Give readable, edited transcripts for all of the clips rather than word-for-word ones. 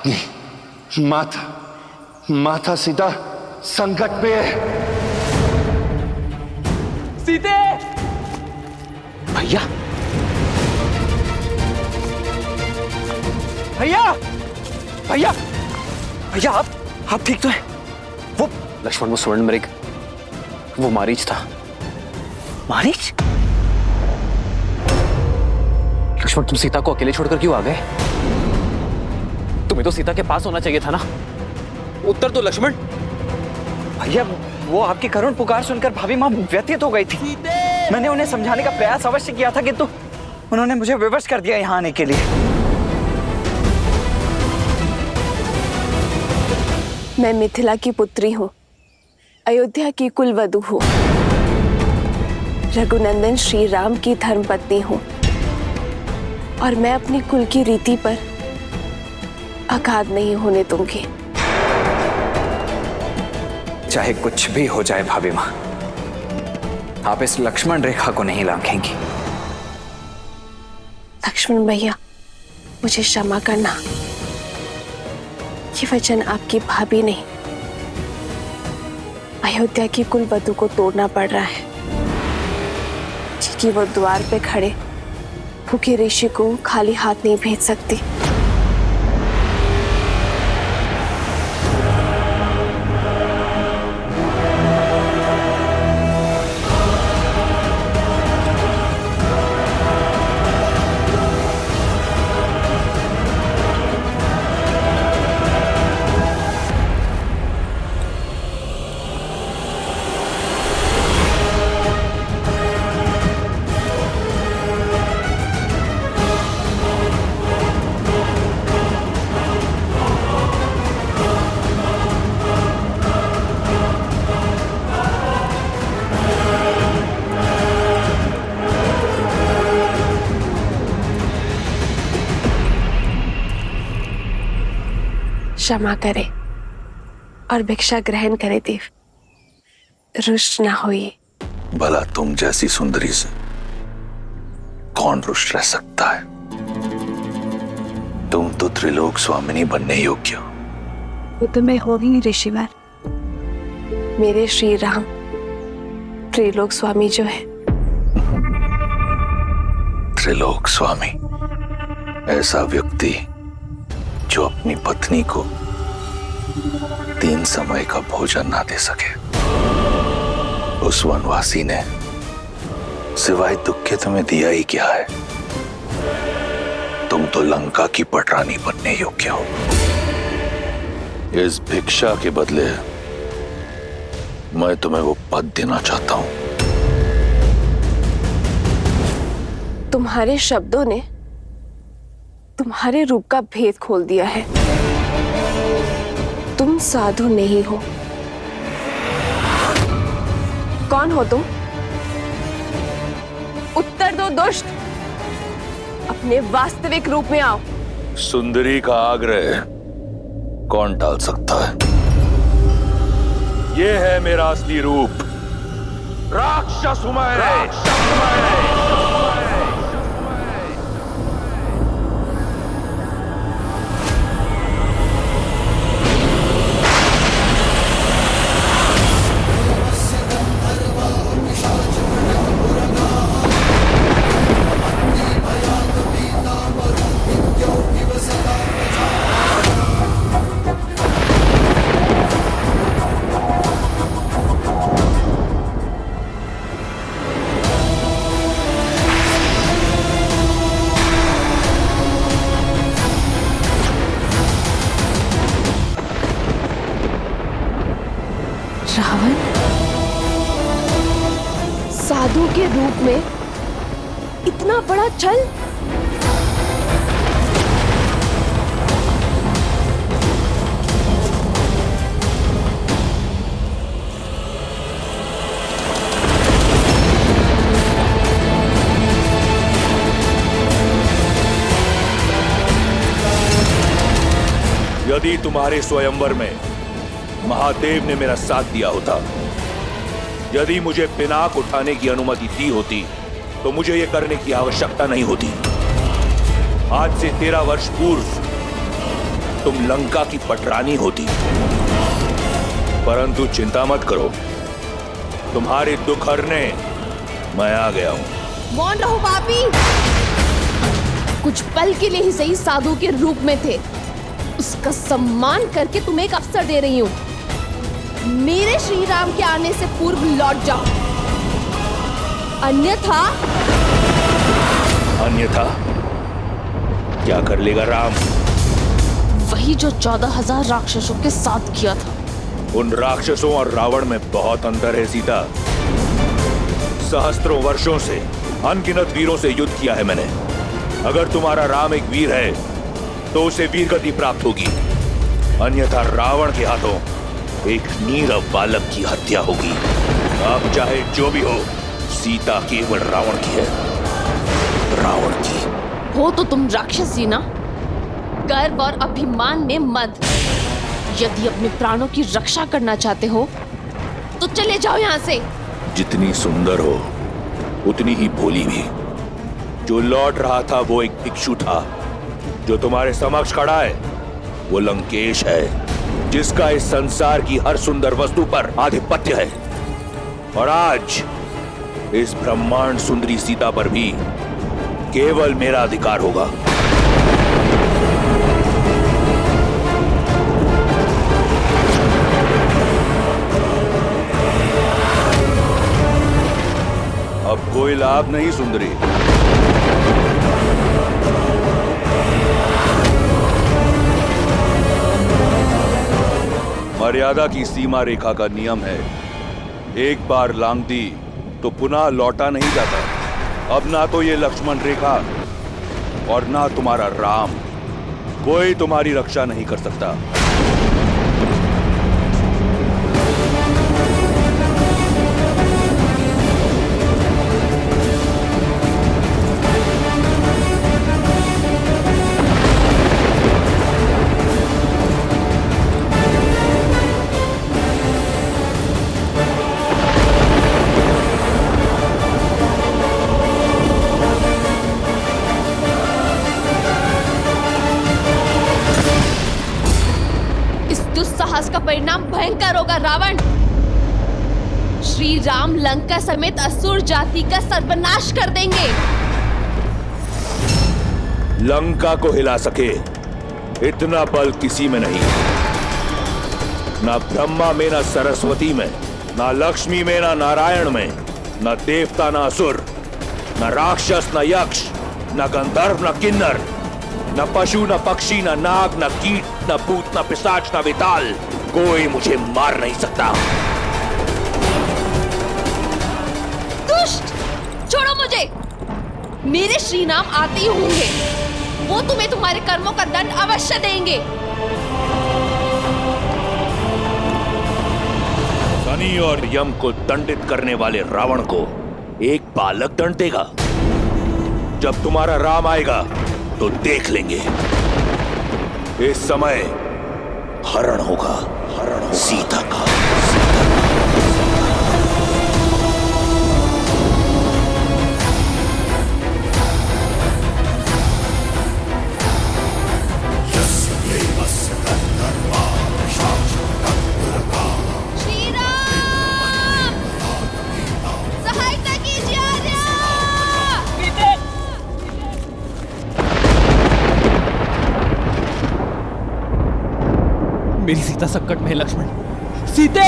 नहीं, माता सीता संकट में है। सीते! भैया भैया! भैया! भैया आप ठीक तो है? वो लक्ष्मण, वो स्वर्ण मृग, वो मारीच था। मारीच? लक्ष्मण, तुम सीता को अकेले छोड़कर क्यों आ गए? तुम्हें तो सीता के पास होना चाहिए था ना। उत्तर दो लक्ष्मण। भैया वो आपकी करुण पुकार सुनकर भाभी माँ व्यथित हो गई थी। मैंने उन्हें समझाने का प्रयास अवश्य किया था, किंतु उन्होंने मुझे विवश कर दिया यहाँ आने के लिए। मैं मिथिला की पुत्री हूँ, अयोध्या की कुलवधू हूँ, रघुनंदन श्री राम की धर्मपत्नी हूँ और मैं अपनी कुल की रीति पर आघात नहीं होने दूंगी। चाहे कुछ भी हो जाए भाभी माँ, आप इस लक्ष्मण रेखा को नहीं लांघेंगी। लक्ष्मण भैया, मुझे क्षमा करना। ये वचन आपकी भाभी नहीं, अयोध्या की कुलवधू को तोड़ना पड़ रहा है, क्योंकि वो द्वार पे खड़े भूखे ऋषि को खाली हाथ नहीं भेज सकती। क्षमा करे और भिक्षा ग्रहण करे देव, रुष्ट ना होइए। भला तुम जैसी सुंदरी से कौन रुष्ट रह सकता है? तुम तो त्रिलोक स्वामिनी बनने योग्य हो। वो तो मैं हो ही ऋषिवर। मेरे श्री राम त्रिलोक स्वामी जो है। त्रिलोक स्वामी ऐसा व्यक्ति जो अपनी पत्नी को 3 समय का भोजन ना दे सके। उस वनवासी ने सिवाय दुख के तुम्हें दिया ही क्या है? तुम तो लंका की पटरानी बनने योग्य हो। इस भिक्षा के बदले मैं तुम्हें वो पद देना चाहता हूं। तुम्हारे शब्दों ने तुम्हारे रूप का भेद खोल दिया है। तुम साधु नहीं हो। कौन हो तुम? उत्तर दो दुष्ट, अपने वास्तविक रूप में आओ। सुंदरी का आग्रह कौन टाल सकता है? ये है मेरा असली रूप। राक्षस हूं मैं। रावण साधु के रूप में इतना बड़ा छल। यदि तुम्हारे स्वयंवर में महादेव ने मेरा साथ दिया होता, यदि मुझे पिनाक उठाने की अनुमति दी होती, तो मुझे यह करने की आवश्यकता नहीं होती। आज से 13 वर्ष पूर्व तुम लंका की पटरानी होती। परंतु चिंता मत करो, तुम्हारे दुख हरने मैं आ गया हूं। मौन रहो पापी। कुछ पल के लिए ही सही साधु के रूप में थे, उसका सम्मान करके तुम्हें एक अवसर दे रही हूं। मेरे श्री राम के आने से पूर्व लौट जाओ, अन्यथा क्या कर लेगा राम? वही जो 14,000 राक्षसों के साथ किया था। उन राक्षसों और रावण में बहुत अंतर है सीता। सहस्त्रों वर्षों से अनगिनत वीरों से युद्ध किया है मैंने। अगर तुम्हारा राम एक वीर है तो उसे वीरगति प्राप्त होगी, अन्यथा रावण के हाथों एक नीरव बालक की हत्या होगी। अब चाहे जो भी हो, सीता केवल रावण की है, रावण की। हो तो तुम राक्षसी ना, गर्व और अभिमान में मत। यदि अपने प्राणों की रक्षा करना चाहते हो तो चले जाओ यहाँ से। जितनी सुंदर हो उतनी ही भोली भी। जो लौट रहा था वो एक भिक्षु था, जो तुम्हारे समक्ष खड़ा है वो लंकेश है, जिसका इस संसार की हर सुंदर वस्तु पर आधिपत्य है। और आज इस ब्रह्मांड सुंदरी सीता पर भी केवल मेरा अधिकार होगा। अब कोई लाभ नहीं सुंदरी। मर्यादा की सीमा रेखा का नियम है, एक बार लांघ दी तो पुनः लौटा नहीं जाता। अब ना तो ये लक्ष्मण रेखा और ना तुम्हारा राम, कोई तुम्हारी रक्षा नहीं कर सकता। दुस्साहस का परिणाम भयंकर होगा रावण। श्री राम लंका समेत असुर जाति का सर्वनाश कर देंगे। लंका को हिला सके इतना बल किसी में नहीं, ना ब्रह्मा में, ना सरस्वती में, ना लक्ष्मी में, ना नारायण में, ना देवता, ना असुर, ना राक्षस, ना यक्ष, ना गंधर्व, ना किन्नर, न पशु, न पक्षी, न नाग, न कीट, न भूत, न पिशाच, न विताल, कोई मुझे मार नहीं सकता। दुष्ट, छोड़ो मुझे। मेरे श्री राम आते ही होंगे, वो तुम्हें तुम्हारे कर्मों का दंड अवश्य देंगे। शनि और यम को दंडित करने वाले रावण को एक बालक दंड देगा? जब तुम्हारा राम आएगा तो देख लेंगे। इस समय हरण होगा सीता का। श्री राम, सहायता कीजिए आर्या। मेरी सीता संकट में है लक्ष्मण। सीते!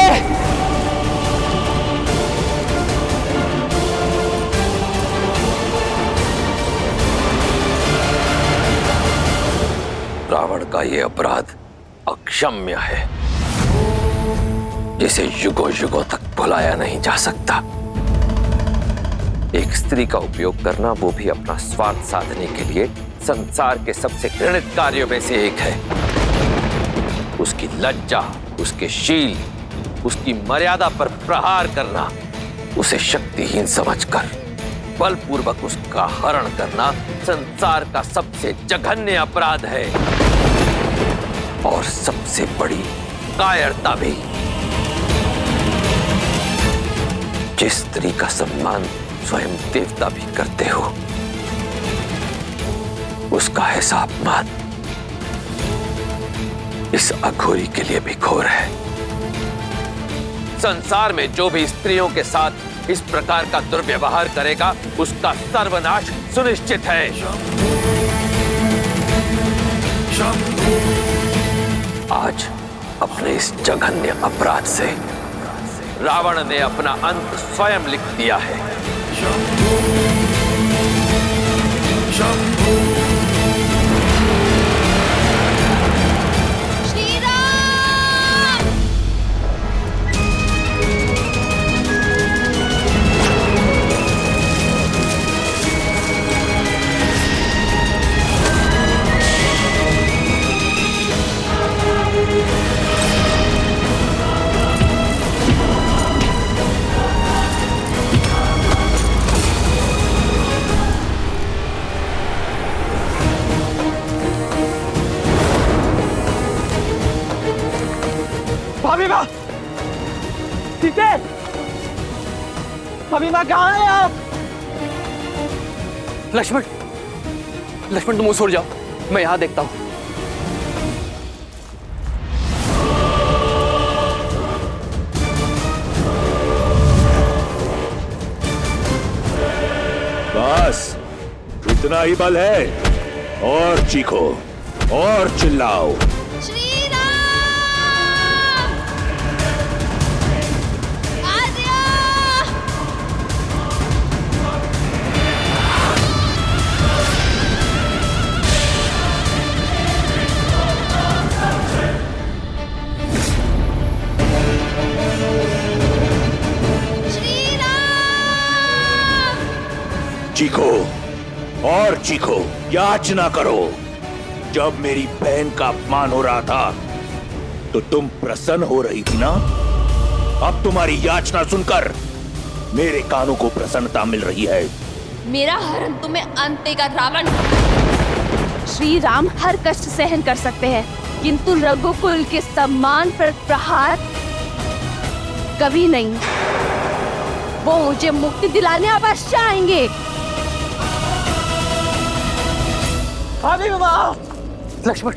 रावण का ये अपराध अक्षम्य है, जिसे युगों युगों तक भुलाया नहीं जा सकता। एक स्त्री का उपयोग करना, वो भी अपना स्वार्थ साधने के लिए, संसार के सबसे घृणित कार्यों में से एक है। उसकी लज्जा, उसके शील, उसकी मर्यादा पर प्रहार करना, उसे शक्तिहीन समझकर बलपूर्वक उसका हरण करना संसार का सबसे जघन्य अपराध है, और सबसे बड़ी कायरता भी। जिस स्त्री का सम्मान स्वयं देवता भी करते हो, उसका हिसाब मत। इस अघोरी के लिए भी घोर है। संसार में जो भी स्त्रियों के साथ इस प्रकार का दुर्व्यवहार करेगा उसका सर्वनाश सुनिश्चित है। आज अपने इस जघन्य अपराध से रावण ने अपना अंत स्वयं लिख दिया है। भाभी माँ, सीते, भाभी माँ कहाँ हैं आप? लक्ष्मण, लक्ष्मण तुम उस ओर जाओ, मैं यहां देखता हूं। बस इतना ही बल है, और चीखो और चिल्लाओ। चीखो और चीखो, याचना करो। जब मेरी बहन का अपमान हो रहा था तो तुम प्रसन्न हो रही थी ना? अब तुम्हारी याचना सुनकर मेरे कानों को प्रसन्नता मिल रही है। मेरा हरण तुम्हें अंत देगा रावण। श्री राम हर कष्ट सहन कर सकते हैं, किंतु रघुकुल के सम्मान पर प्रहार कभी नहीं। वो मुझे मुक्ति दिलाने अवश्य आएंगे। भाभी माँ, लक्ष्मण,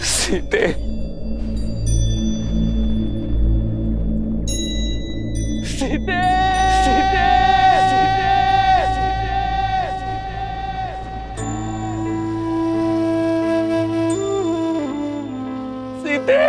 सीते, सीते, सीते, सीते, सीते, सीते,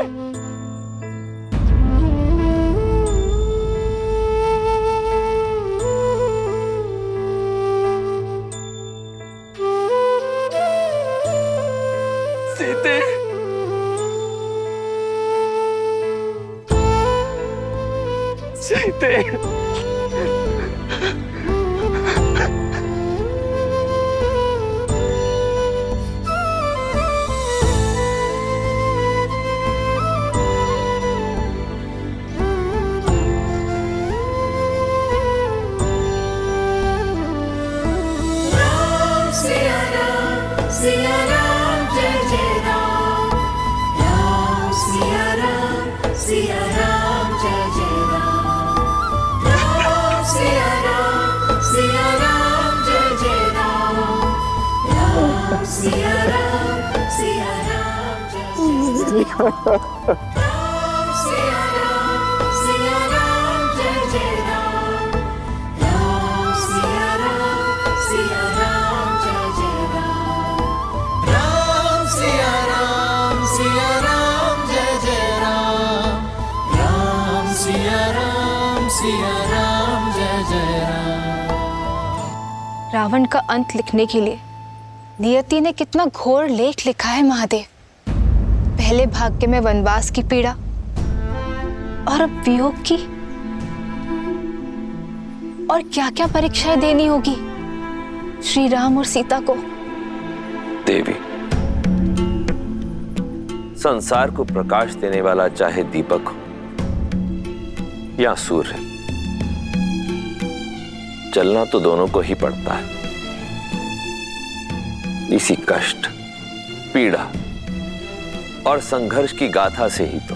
सिया राम जय जय राम, राम सिया राम, सिया राम जय जय राम, राम सिया राम, सिया राम जय जय राम, राम सिया राम, सिया राम जय जय राम, राम सिया राम, सिया राम जय जय राम, राम सिया राम, सिया राम जय जय राम, राम सिया राम, सिया राम जय जय राम, राम सिया राम, सिया राम जय जय राम। रावण का अंत लिखने के लिए नियति ने कितना घोर लेख लिखा है महादेव। पहले भाग्य में वनवास की पीड़ा और अब वियोग की, और क्या क्या परीक्षाएं देनी होगी श्री राम और सीता को। देवी, संसार को प्रकाश देने वाला चाहे दीपक हो या सूर्य, चलना तो दोनों को ही पड़ता है। इसी कष्ट, पीड़ा और संघर्ष की गाथा से ही तो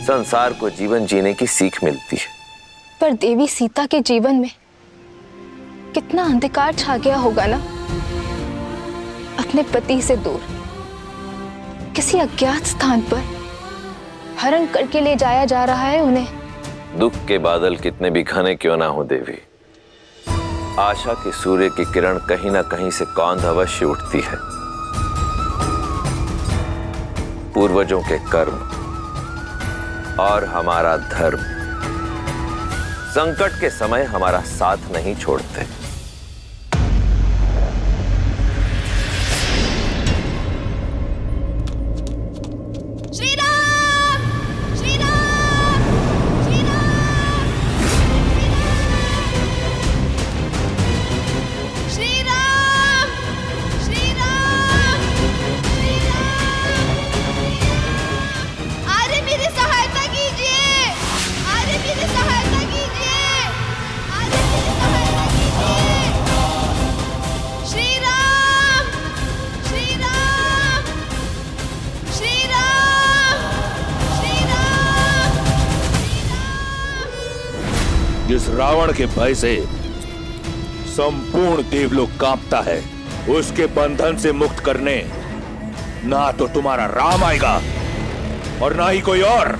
संसार को जीवन जीने की सीख मिलती है। पर देवी सीता के जीवन में कितना अंधकार छा गया होगा ना। अपने पति से दूर किसी अज्ञात स्थान पर हरण करके ले जाया जा रहा है उन्हें। दुख के बादल कितने भी घने क्यों ना हो देवी, आशा के सूर्य की किरण कहीं ना कहीं से कौंध अवश्य उठती है। पूर्वजों के कर्म और हमारा धर्म संकट के समय हमारा साथ नहीं छोड़ते। श्री राम, श्री राम, श्री राम, श्री राम, श्री राम, श्री राम। अरे मेरी सहायता कीजिए, अरे मेरी सहायता कीजिए, अरे मेरी सहायता कीजिए। श्री राम, श्री राम, श्री राम, श्री राम, श्री राम। जिस रावण के भय से संपूर्ण देवलोक कांपता है, उसके बंधन से मुक्त करने ना तो तुम्हारा राम आएगा और ना ही कोई और।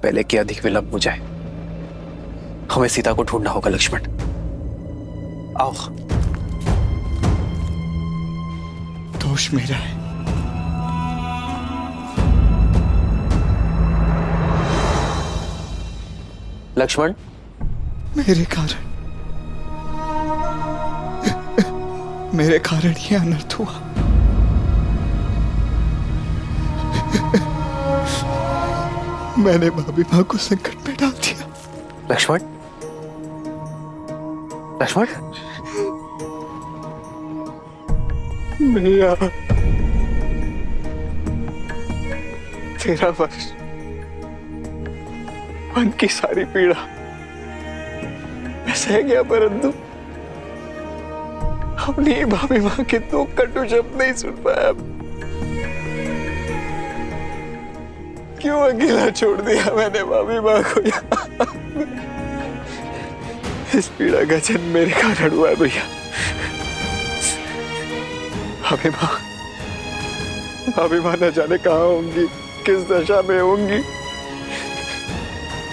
पहले कि अधिक विलंब हो जाए, हमें सीता को ढूंढना होगा। लक्ष्मण, आओ। दोष मेरा है। लक्ष्मण, मेरे कारण ये अनर्थ हुआ। मैंने भाभी माँ को संकट में डाल दिया। लक्ष्मण, लक्ष्मण, भैया, 13 वर्ष मन की सारी पीड़ा मैं सह गया, परंतु अपनी भाभी माँ के 2 कटु शब्द नहीं सुन पाया। क्यों अकेला छोड़ दिया मैंने भाभी माँ को यहाँ? इस पीड़ा का जन्म मेरे कारण हुआ है भैया। भाभी माँ न जाने कहाँ होंगी, किस दशा में होंगी,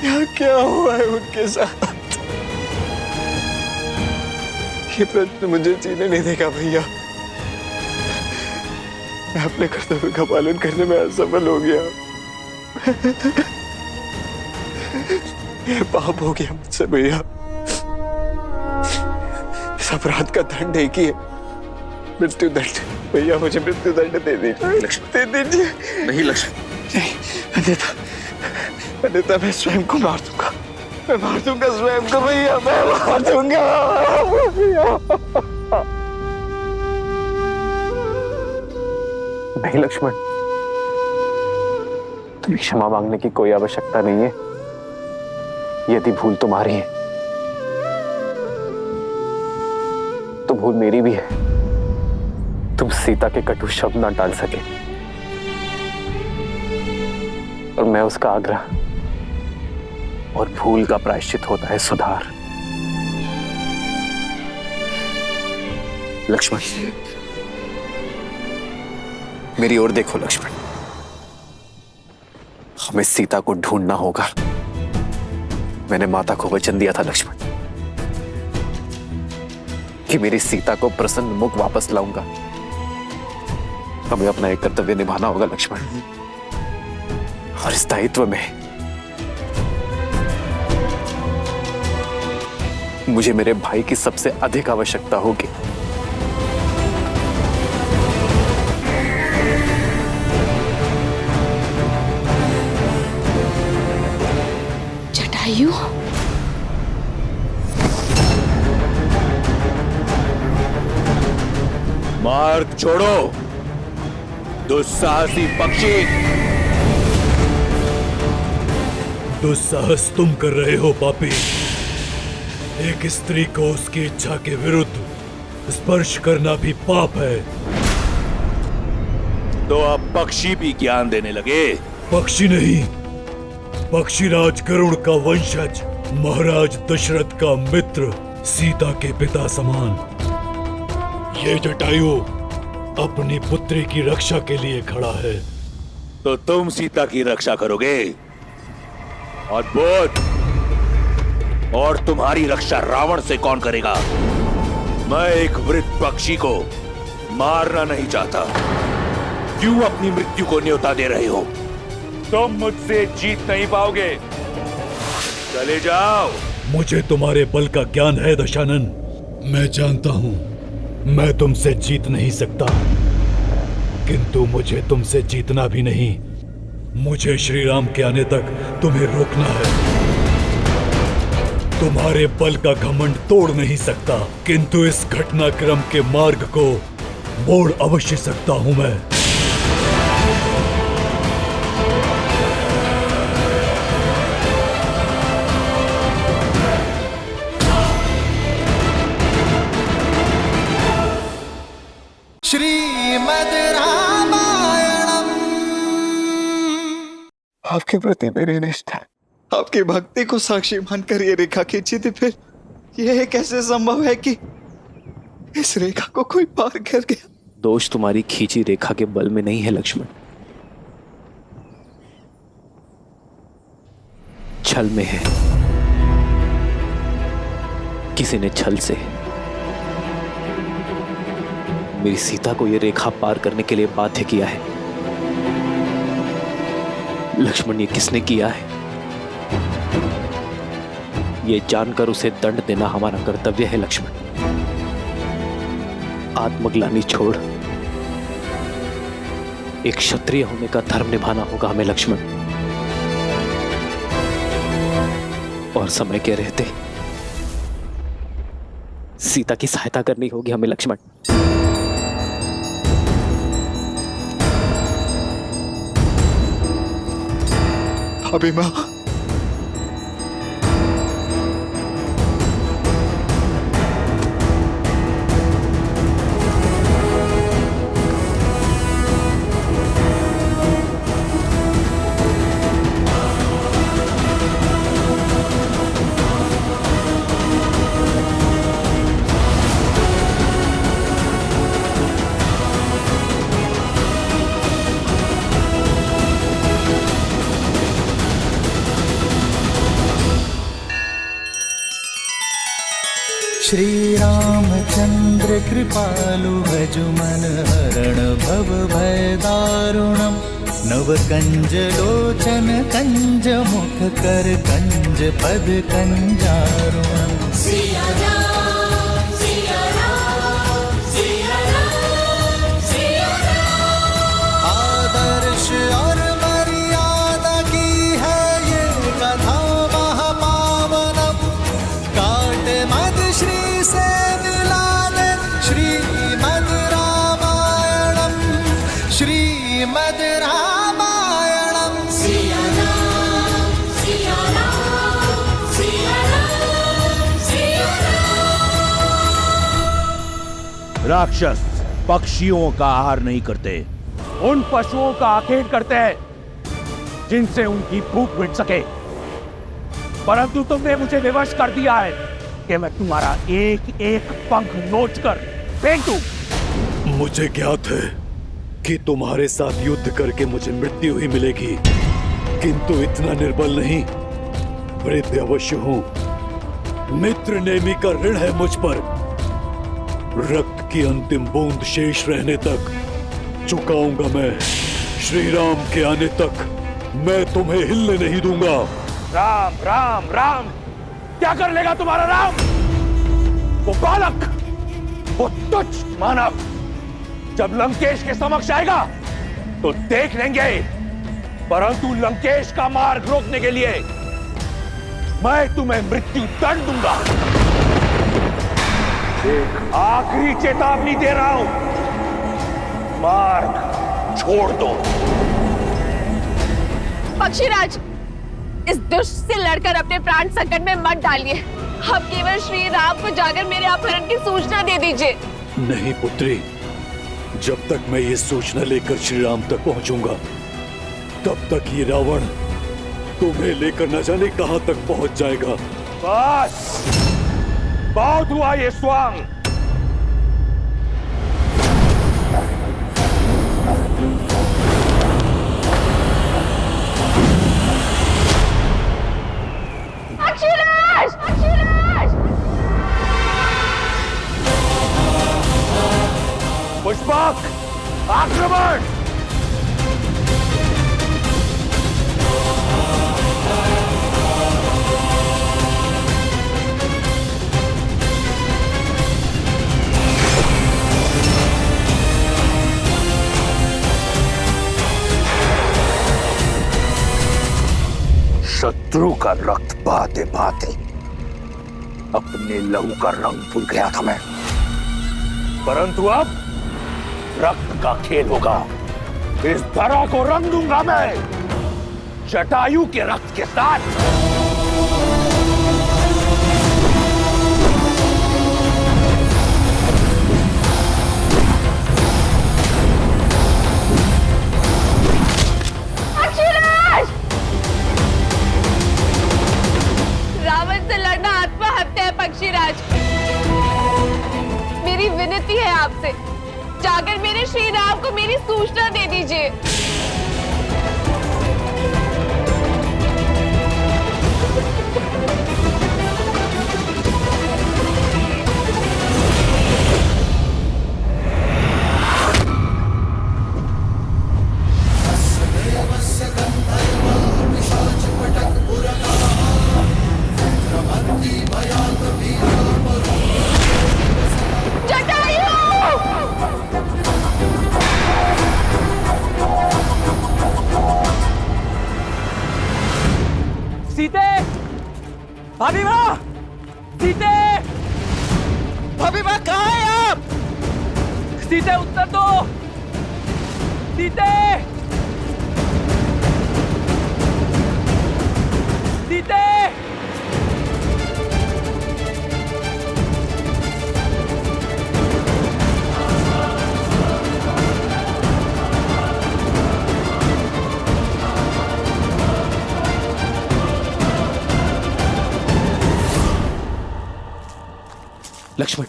यहाँ क्या हुआ है उनके साथ। ये प्रश्न मुझे जीने नहीं देगा भैया। मैं अपने कर्तव्य का पालन करने में असफल हो गया। ये पाप हो गया मुझसे भैया। इस अपराध का दंड एक ही है, मृत्यु दंड। भैया मुझे मृत्यु दंड दे दीजिए। लक्ष्मण, दे दीजिए। नहीं लक्ष्मण, नहीं, अन्यथा मैं स्वयं को मार दूंगा। मैं मार दूंगा स्वयं को भैया, मैं मार दूंगा नहीं लक्ष्मण, तुम्हें क्षमा मांगने की कोई आवश्यकता नहीं है। यदि भूल तुम्हारी है तो भूल मेरी भी है। तुम सीता के कटु शब्द ना टाल सके और मैं उसका आग्रह, और भूल का प्रायश्चित होता है सुधार। लक्ष्मण, मेरी ओर देखो। लक्ष्मण, हमें सीता को ढूंढना होगा। मैंने माता को वचन दिया था लक्ष्मण कि मेरी सीता को प्रसन्न मुख वापस लाऊंगा। हमें अपना एक कर्तव्य निभाना होगा लक्ष्मण, और इस दायित्व में मुझे मेरे भाई की सबसे अधिक आवश्यकता होगी। जटायु, मार्ग छोड़ो दुस्साहसी पक्षी। दुस्साहस तुम कर रहे हो पापी। एक स्त्री को उसकी इच्छा के विरुद्ध स्पर्श करना भी पाप है। तो अब पक्षी भी ज्ञान देने लगे। पक्षी नहीं, पक्षीराज गरुड़ का वंशज, महाराज दशरथ का मित्र, सीता के पिता समान। ये जटायु अपनी पुत्री की रक्षा के लिए खड़ा है। तो तुम सीता की रक्षा करोगे? अद्भुत। और तुम्हारी रक्षा रावण से कौन करेगा? मैं एक वृद्ध पक्षी को मारना नहीं चाहता। क्यों अपनी मृत्यु को न्योता दे रहे हो? तुम मुझसे जीत नहीं पाओगे। चले जाओ। मुझे तुम्हारे बल का ज्ञान है दशानन। मैं जानता हूं मैं तुमसे जीत नहीं सकता, किंतु मुझे तुमसे जीतना भी नहीं। मुझे श्री राम के आने तक तुम्हें रोकना है। तुम्हारे बल का घमंड तोड़ नहीं सकता, किंतु इस घटनाक्रम के मार्ग को मोड़ अवश्य सकता हूं मैं। श्रीमद् रामायणम। आपके प्रति मेरी निष्ठा, आपकी भक्ति को साक्षी मानकर ये रेखा खींची थी, फिर यह कैसे संभव है कि इस रेखा को कोई पार कर गया? दोष तुम्हारी खींची रेखा के बल में नहीं है लक्ष्मण, छल में है। किसी ने छल से मेरी सीता को यह रेखा पार करने के लिए बाध्य किया है। लक्ष्मण, ये किसने किया है? ये जानकर उसे दंड देना हमारा कर्तव्य है लक्ष्मण। आत्मग्लानि छोड़ एक क्षत्रिय होने का धर्म निभाना होगा हमें लक्ष्मण, और समय के रहते सीता की सहायता करनी होगी हमें लक्ष्मण। भाभी मां, श्री रामचंद्र कृपालु भजुमन हरण भव भय दारुणम। नव कंज लोचन कंज मुख कर कंज पद कंजारुणम। सिया राम, सिया राम, सिया राम, सिया राम। आदर्श और मर्यादा की है ये कथा महापावनम। काट मद श्री से मिला दे श्रीमद् रामायणम। श्रीमद् रामायणम। सिया राम, सिया राम, सिया राम, सिया राम। राक्षस पक्षियों का आहार नहीं करते, उन पशुओं का आखेट करते हैं जिनसे उनकी भूख मिट सके। परंतु तुमने मुझे विवश कर दिया है कि मैं तुम्हारा एक एक पंख नोच कर फेंक दूं। मुझे ज्ञात है कि तुम्हारे साथ युद्ध करके मुझे मृत्यु ही मिलेगी, किंतु इतना निर्बल नहीं, वृद्ध अवश्य हूं। मित्र नेमी का ऋण है मुझ पर। रक्त की अंतिम बूंद शेष रहने तक चुकाऊंगा मैं। श्री राम के आने तक मैं तुम्हें हिलने नहीं दूंगा। राम राम राम, क्या कर लेगा तुम्हारा राम? वो बालक, वो तुच्छ मानव जब लंकेश के समक्ष आएगा तो देख लेंगे, परंतु लंकेश का मार्ग रोकने के लिए मैं तुम्हें मृत्यु दंड दूंगा। एक आखिरी चेतावनी दे रहा हूं, मार्ग छोड़ दो। पक्षीराज, इस दुष्ट से लड़कर अपने प्राण संकट में मत डालिए। अब केवल श्री राम को जाकर मेरे अपहरण की सूचना दे दीजिए। नहीं पुत्री, जब तक मैं ये सूचना लेकर श्री राम तक पहुंचूंगा तब तक ये रावण तुम्हें लेकर न जाने कहां तक पहुंच जाएगा। बस बहुत हुआ ये स्वांग। पक्षीराज! पक्षीराज! पुष्पक, आक्रमण! शत्रु का रक्त बहाते बहाते अपने लहू का रंग भूल गया था मैं, परंतु अब रक्त का खेल होगा। इस धरा को रंग दूंगा मैं जटायु के रक्त के साथ। रावण से लड़ना आत्महत्या है पक्षीराज। मेरी विनती है आपसे, जाकर मेरे श्री राम को मेरी सूचना दे दीजिए। सीते, भाभी माँ, सीते, भाभी माँ कहाँ है आप? सीते उत्तर दो, सीते, सीते। लक्ष्मण,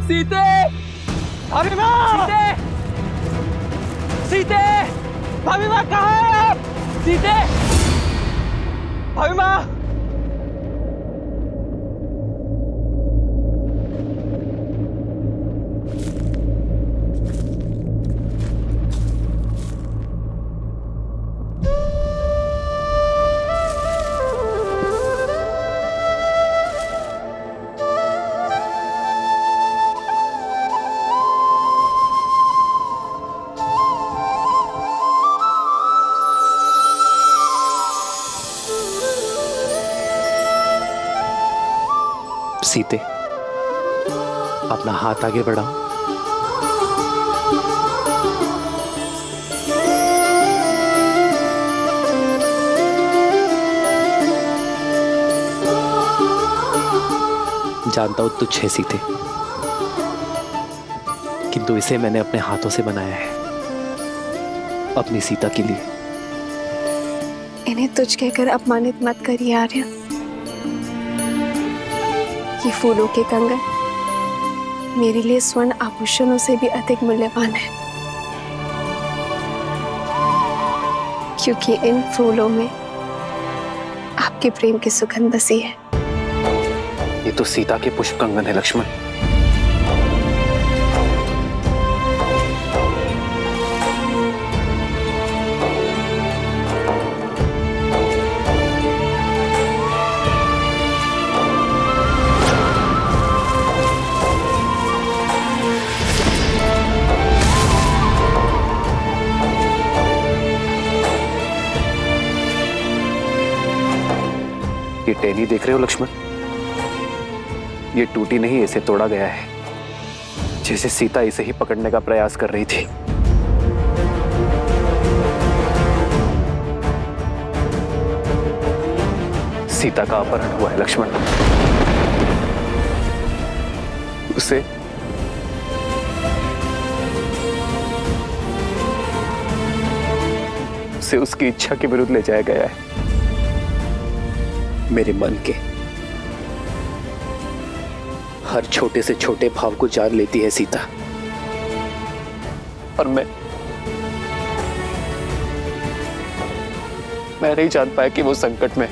सीते, भाभी माँ, सीते, सीते, भाभी माँ कहाँ है आप? सीते, भाभी माँ। सीते, अपना हाथ आगे बढ़ाओ। जानता हूं तुच्छ है सीते, किंतु इसे मैंने अपने हाथों से बनाया है, अपनी सीता के लिए। इन्हें तुझ कहकर अपमानित मत करिए आर्य। ये फूलों के कंगन मेरे लिए स्वर्ण आभूषणों से भी अधिक मूल्यवान है, क्योंकि इन फूलों में आपके प्रेम की सुगंध बसी है। ये तो सीता के पुष्प कंगन है लक्ष्मण। ये टहनी देख रहे हो लक्ष्मण? ये टूटी नहीं, इसे तोड़ा गया है, जैसे सीता इसे ही पकड़ने का प्रयास कर रही थी। सीता का अपहरण हुआ है लक्ष्मण। उसे उसकी इच्छा के विरुद्ध ले जाया गया है। मेरे मन के हर छोटे से छोटे भाव को जान लेती है सीता, और मैं नहीं जान पाया कि वो संकट में।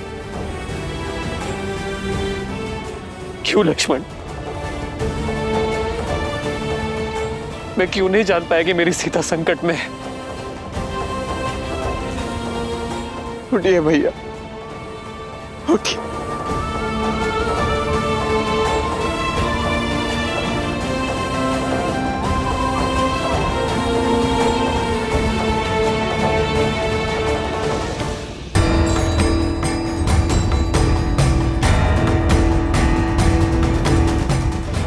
क्यों लक्ष्मण? मैं क्यों नहीं जान पाया कि मेरी सीता संकट में है? उठिए भैया, उठिए।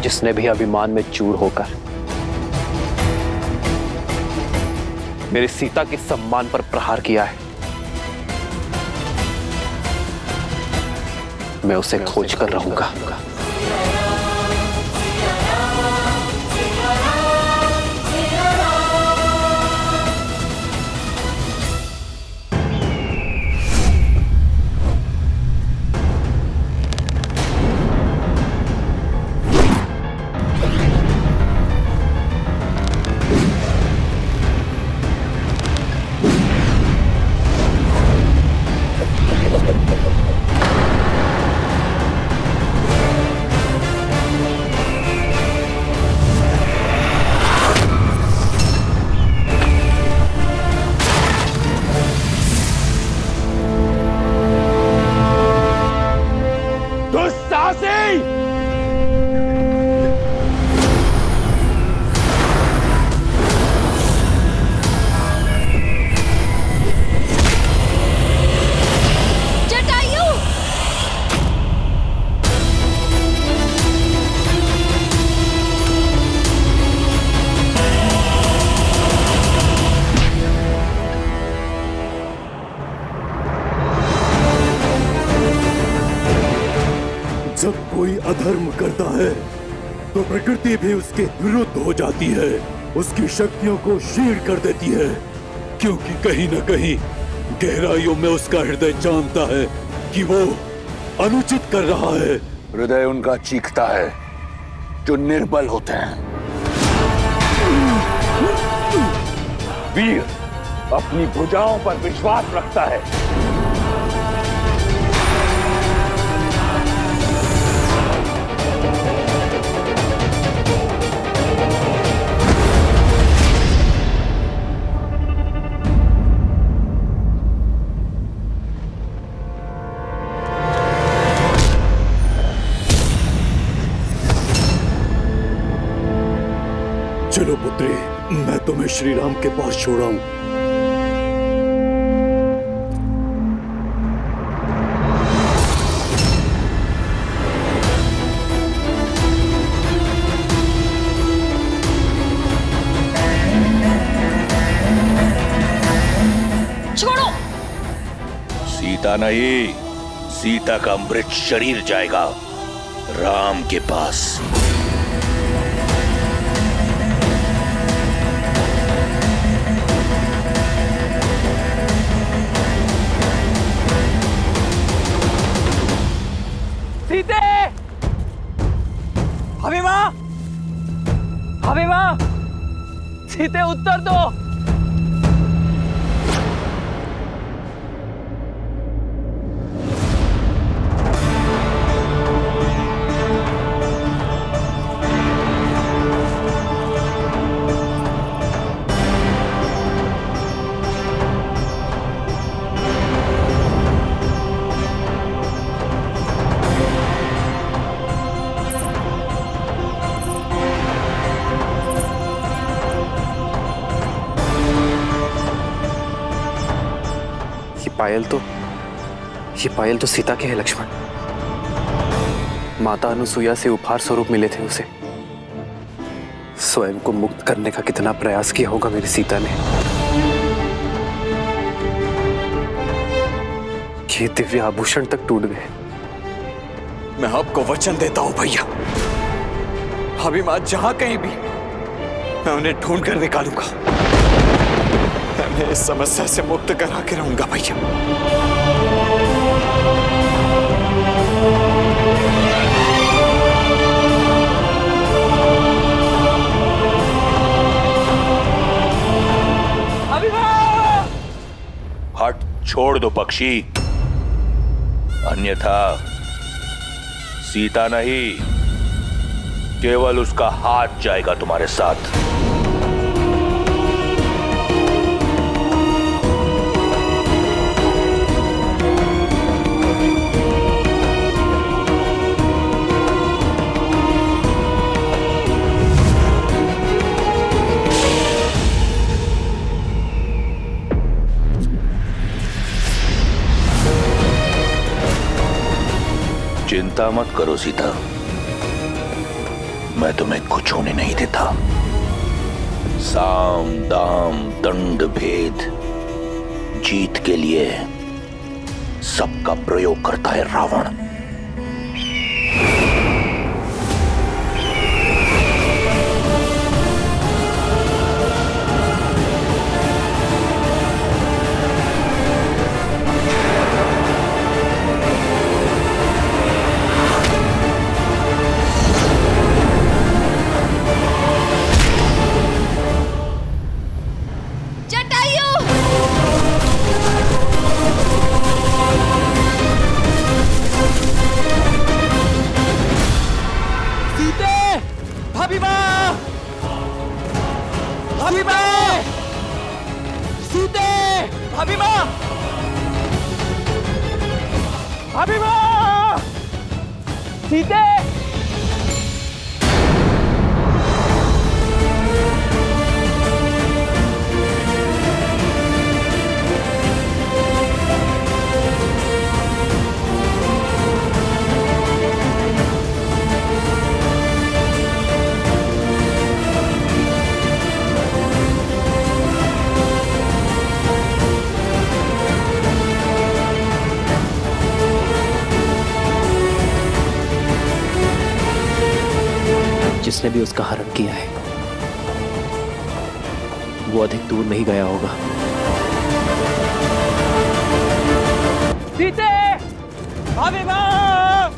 जिसने भी अभिमान में चूर होकर मेरी सीता के सम्मान पर प्रहार किया है, मैं उसे खोज कर रहूंगा। जब कोई अधर्म करता है तो प्रकृति भी उसके विरुद्ध हो जाती है, उसकी शक्तियों को क्षीण कर देती है, क्योंकि कहीं न कहीं गहराइयों में उसका हृदय जानता है कि वो अनुचित कर रहा है। हृदय उनका चीखता है जो निर्बल होते हैं। वीर अपनी भुजाओं पर विश्वास रखता है। चलो पुत्री, मैं तुम्हें श्री राम के पास छोड़ाऊं। छोड़ो। सीता नहीं, सीता का मृत शरीर जाएगा राम के पास। सीते! भाभी माँ! भाभी माँ, सीते उत्तर दो। ये पायल तो सीता के है लक्ष्मण। माता अनुसुईया से उपहार स्वरूप मिले थे उसे। स्वयं को मुक्त करने का कितना प्रयास किया होगा मेरी सीता ने। ये दिव्य आभूषण तक टूट गए। मैं आपको वचन देता हूं भैया, भाभी मां जहां कहीं भी, मैं उन्हें ढूंढ कर निकालूंगा। मैं इस समस्या से मुक्त करा के रहूंगा भैया। हट छोड़ दो पक्षी, अन्यथा सीता नहीं केवल उसका हाथ जाएगा तुम्हारे साथ। चिंता मत करो सीता, मैं तुम्हें कुछ होने नहीं देता। साम दाम दंड भेद जीत के लिए सबका प्रयोग करता है रावण। जिसने भी उसका हरण किया है वो अधिक दूर नहीं गया होगा। सीते, भाभी मां,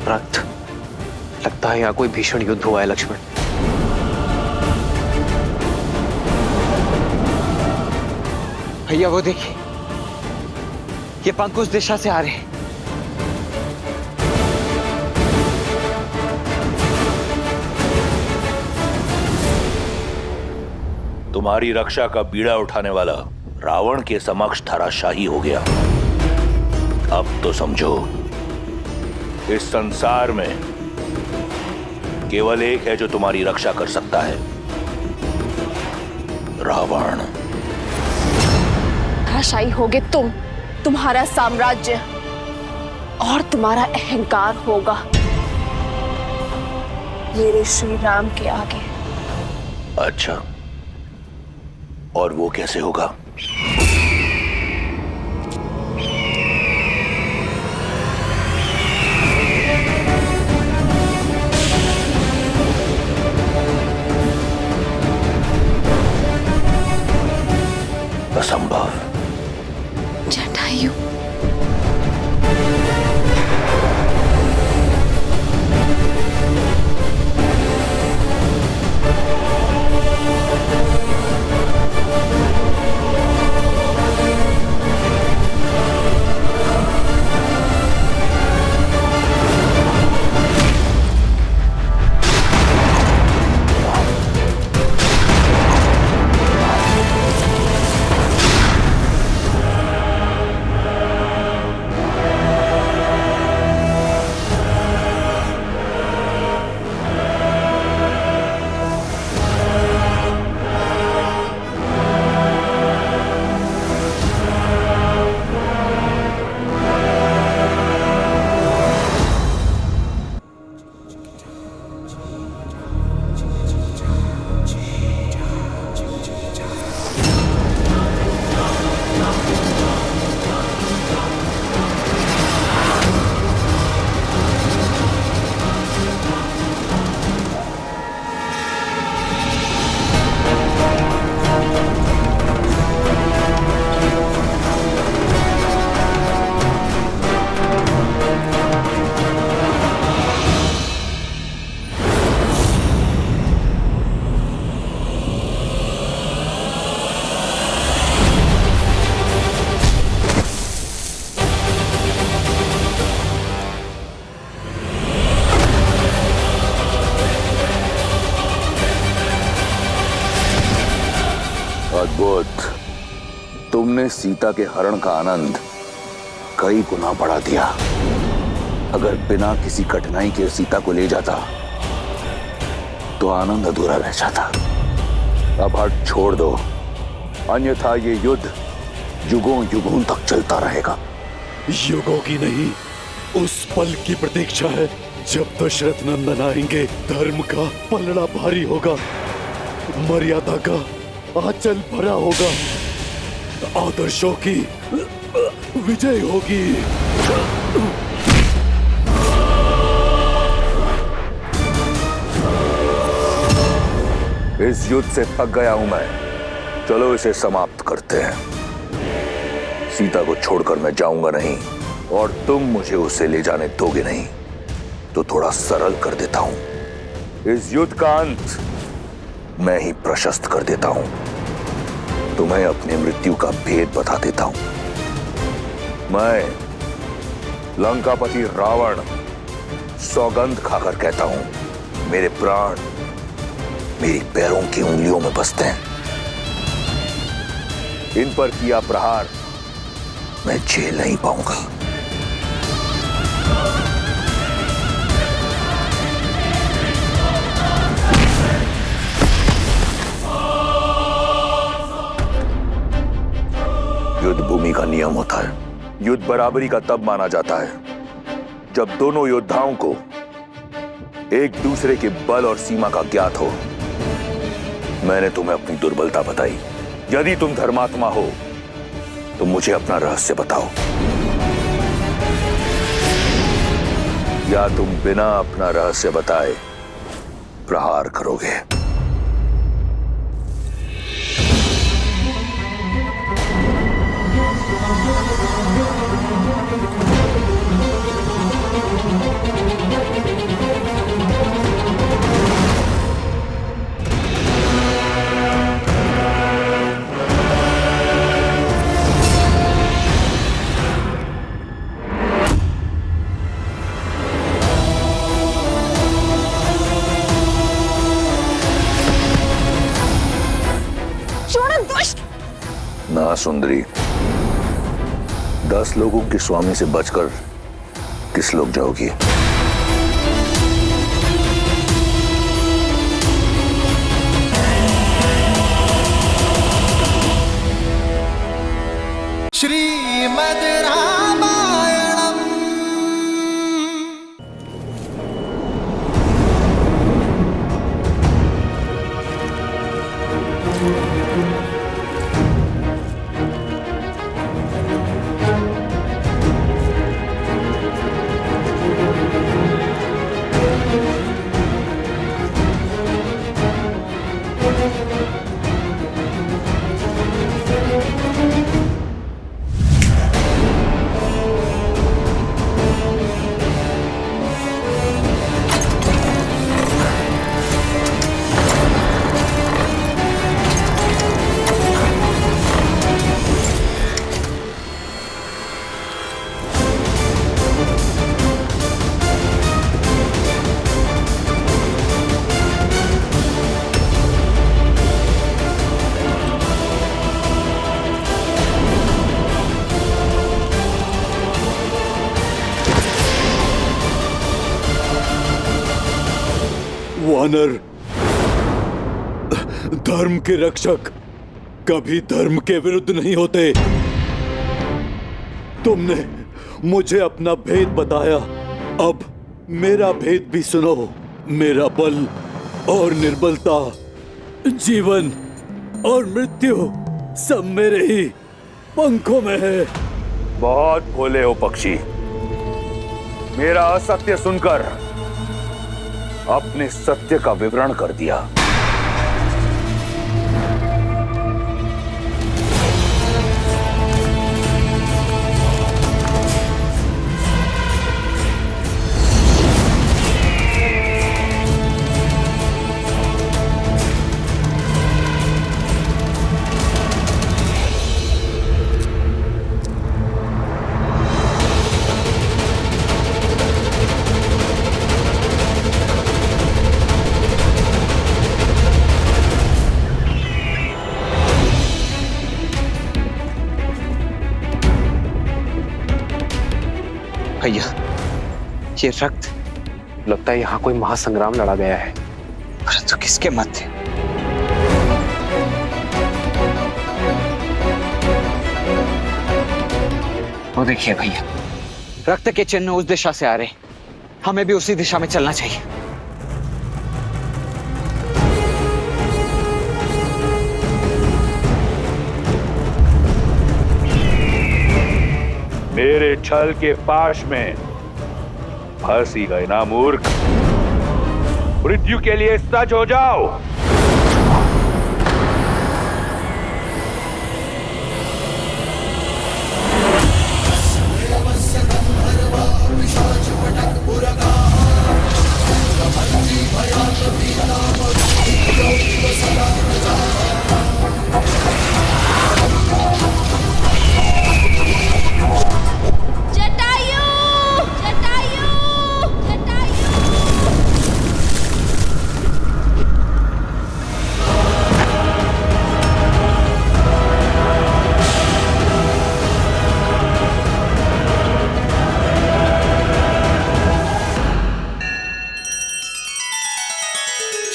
रक्त, लगता है यहाँ कोई भीषण युद्ध हुआ है लक्ष्मण। भैया वो देखिए, ये पंख उस दिशा से आ रहे हैं। तुम्हारी रक्षा का बीड़ा उठाने वाला रावण के समक्ष धराशाही हो गया। अब तो समझो, इस संसार में केवल एक है जो तुम्हारी रक्षा कर सकता है, रावण। धराशायी होगे तुम, तुम्हारा साम्राज्य और तुम्हारा अहंकार होगा मेरे श्री राम के आगे। अच्छा, और वो कैसे होगा? असंभव। जटायु, अद्भुत। तुमने सीता के हरण का आनंद कई गुना बढ़ा दिया। अगर बिना किसी कठिनाई के सीता को ले जाता तो आनंद अधूरा रह जाता। अब हट छोड़ दो, अन्यथा ये युद्ध युगों युगों तक चलता रहेगा। युगों की नहीं, उस पल की प्रतीक्षा है जब दशरथ नंदन आएंगे। धर्म का पलड़ा भारी होगा, मर्यादा का आंचल भरा होगा, आदर्शों की विजय होगी। इस युद्ध से थक गया हूं मैं। चलो इसे समाप्त करते हैं। सीता को छोड़कर मैं जाऊंगा नहीं, और तुम मुझे उसे ले जाने दोगे नहीं। तो थोड़ा सरल कर देता हूं। इस युद्ध का अंत मैं ही प्रशस्त कर देता हूं। तुम्हें अपनी मृत्यु का भेद बता देता हूं। मैं लंकापति रावण सौगंध खाकर कहता हूं, मेरे प्राण मेरी पैरों की उंगलियों में बसते हैं। इन पर किया प्रहार मैं झेल नहीं पाऊंगा। युद्ध भूमि का नियम होता है। युद्ध बराबरी का तब माना जाता है जब दोनों योद्धाओं को एक दूसरे के बल और सीमा का ज्ञात हो। मैंने तुम्हें अपनी दुर्बलता बताई। यदि तुम धर्मात्मा हो तो मुझे अपना रहस्य बताओ, या तुम बिना अपना रहस्य बताए प्रहार करोगे। ना सुंदरी, 10 लोगों के स्वामी से बचकर किस लोग जाओगी? श्रीमद् रामायणम्। वानर, धर्म के रक्षक कभी धर्म के विरुद्ध नहीं होते। तुमने मुझे अपना भेद बताया, अब मेरा भेद भी सुनो। मेरा बल और निर्बलता, जीवन और मृत्यु सब मेरे ही पंखों में है। बहुत भोले हो पक्षी। मेरा असत्य सुनकर अपने सत्य का विवरण कर दिया। भैया, ये रक्त, लगता है यहाँ कोई महासंग्राम लड़ा गया है। परंतु किसके मध्य? वो देखिए भैया, रक्त के चिन्ह उस दिशा से आ रहे, हमें भी उसी दिशा में चलना चाहिए। मेरे छल के पाश में फंसी गए ना मूर्ख। मृत्यु के लिए सच हो जाओ।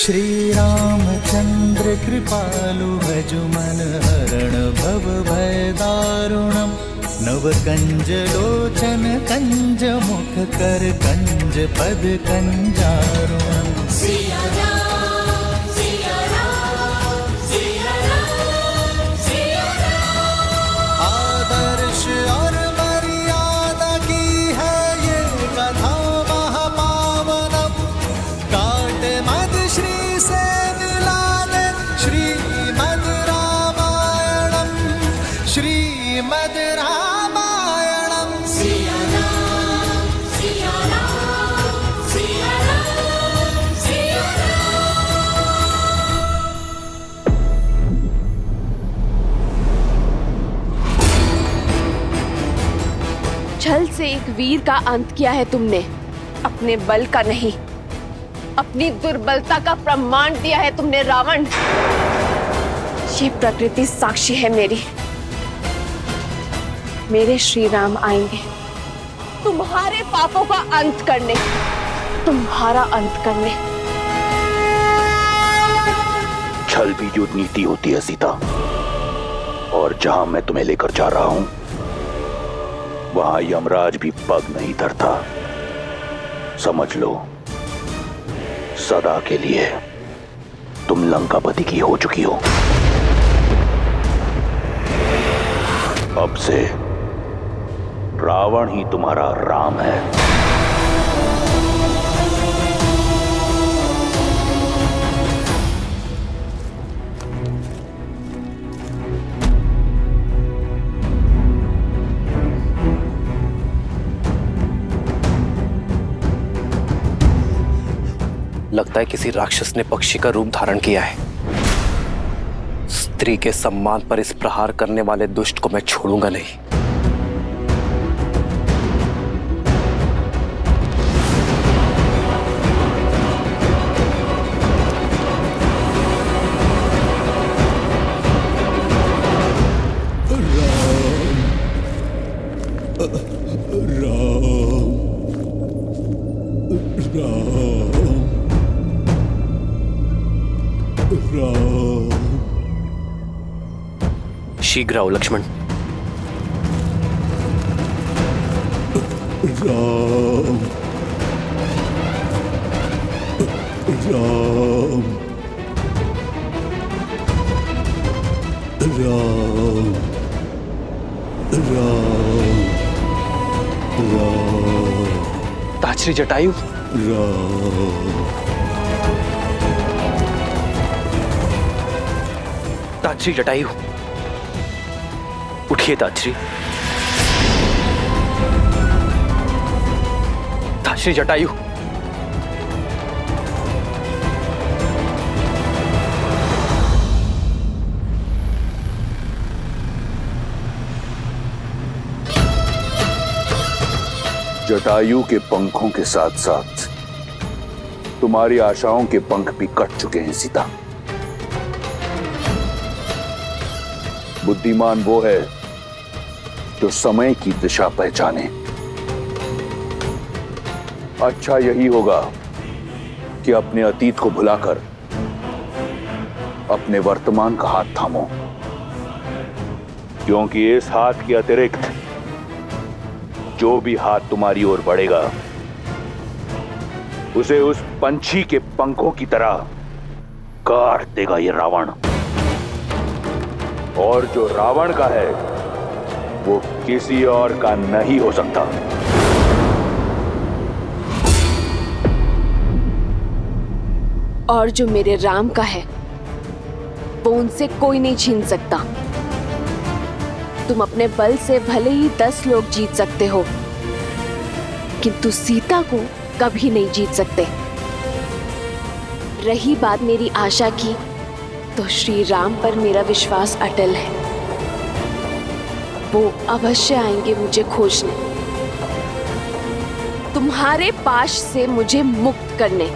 श्री रामचंद्र कृपालु भज मन हरण भव भय दारुणम। नव कंज लोचन कंज मुख कर कंज पद कंजारुणम। आदर्श और मर्यादा की है ये कथा महापावनम। काट मद श्री से मिलाने श्रीमद् रामायणम। श्रीमद् रामायणम। सिया राम सिया राम सिया राम सिया राम। छल से एक वीर का अंत किया है तुमने, अपने बल का नहीं, अपनी दुर्बलता का प्रमाण दिया है तुमने रावण। ये प्रकृति साक्षी है मेरी। मेरे श्री राम आएंगे तुम्हारे पापों का अंत करने, तुम्हारा अंत करने। छल भी युद्ध नीति होती है सीता, और जहां मैं तुम्हें लेकर जा रहा हूं वहां यमराज भी पग नहीं धरता। समझ लो, सदा के लिए तुम लंकापति की हो चुकी हो। अब से रावण ही तुम्हारा राम है। लगता है किसी राक्षस ने पक्षी का रूप धारण किया है। स्त्री के सम्मान पर इस प्रहार करने वाले दुष्ट को मैं छोड़ूंगा नहीं। राम शीघ्र आओ लक्ष्मण। राम राम राम राम राम ताजश्री जटायु। राम ताजश्री जटायु, उठिए ताजश्री। ताजश्री जटायु, जटायु के पंखों के साथ साथ तुम्हारी आशाओं के पंख भी कट चुके हैं सीता। बुद्धिमान वो है जो समय की दिशा पहचाने। अच्छा यही होगा कि अपने अतीत को भुलाकर अपने वर्तमान का हाथ थामो, क्योंकि इस हाथ के अतिरिक्त जो भी हाथ तुम्हारी ओर बढ़ेगा उसे उस पंछी के पंखों की तरह काट देगा ये रावण। और जो रावण का है वो किसी और का नहीं हो सकता। और जो मेरे राम का है वो उनसे कोई नहीं छीन सकता। तुम अपने बल से भले ही 10 लोग जीत सकते हो, किंतु सीता को कभी नहीं जीत सकते। रही बात मेरी आशा की, तो श्री राम पर मेरा विश्वास अटल है। वो अवश्य आएंगे मुझे खोजने, तुम्हारे पाश से मुझे मुक्त करने।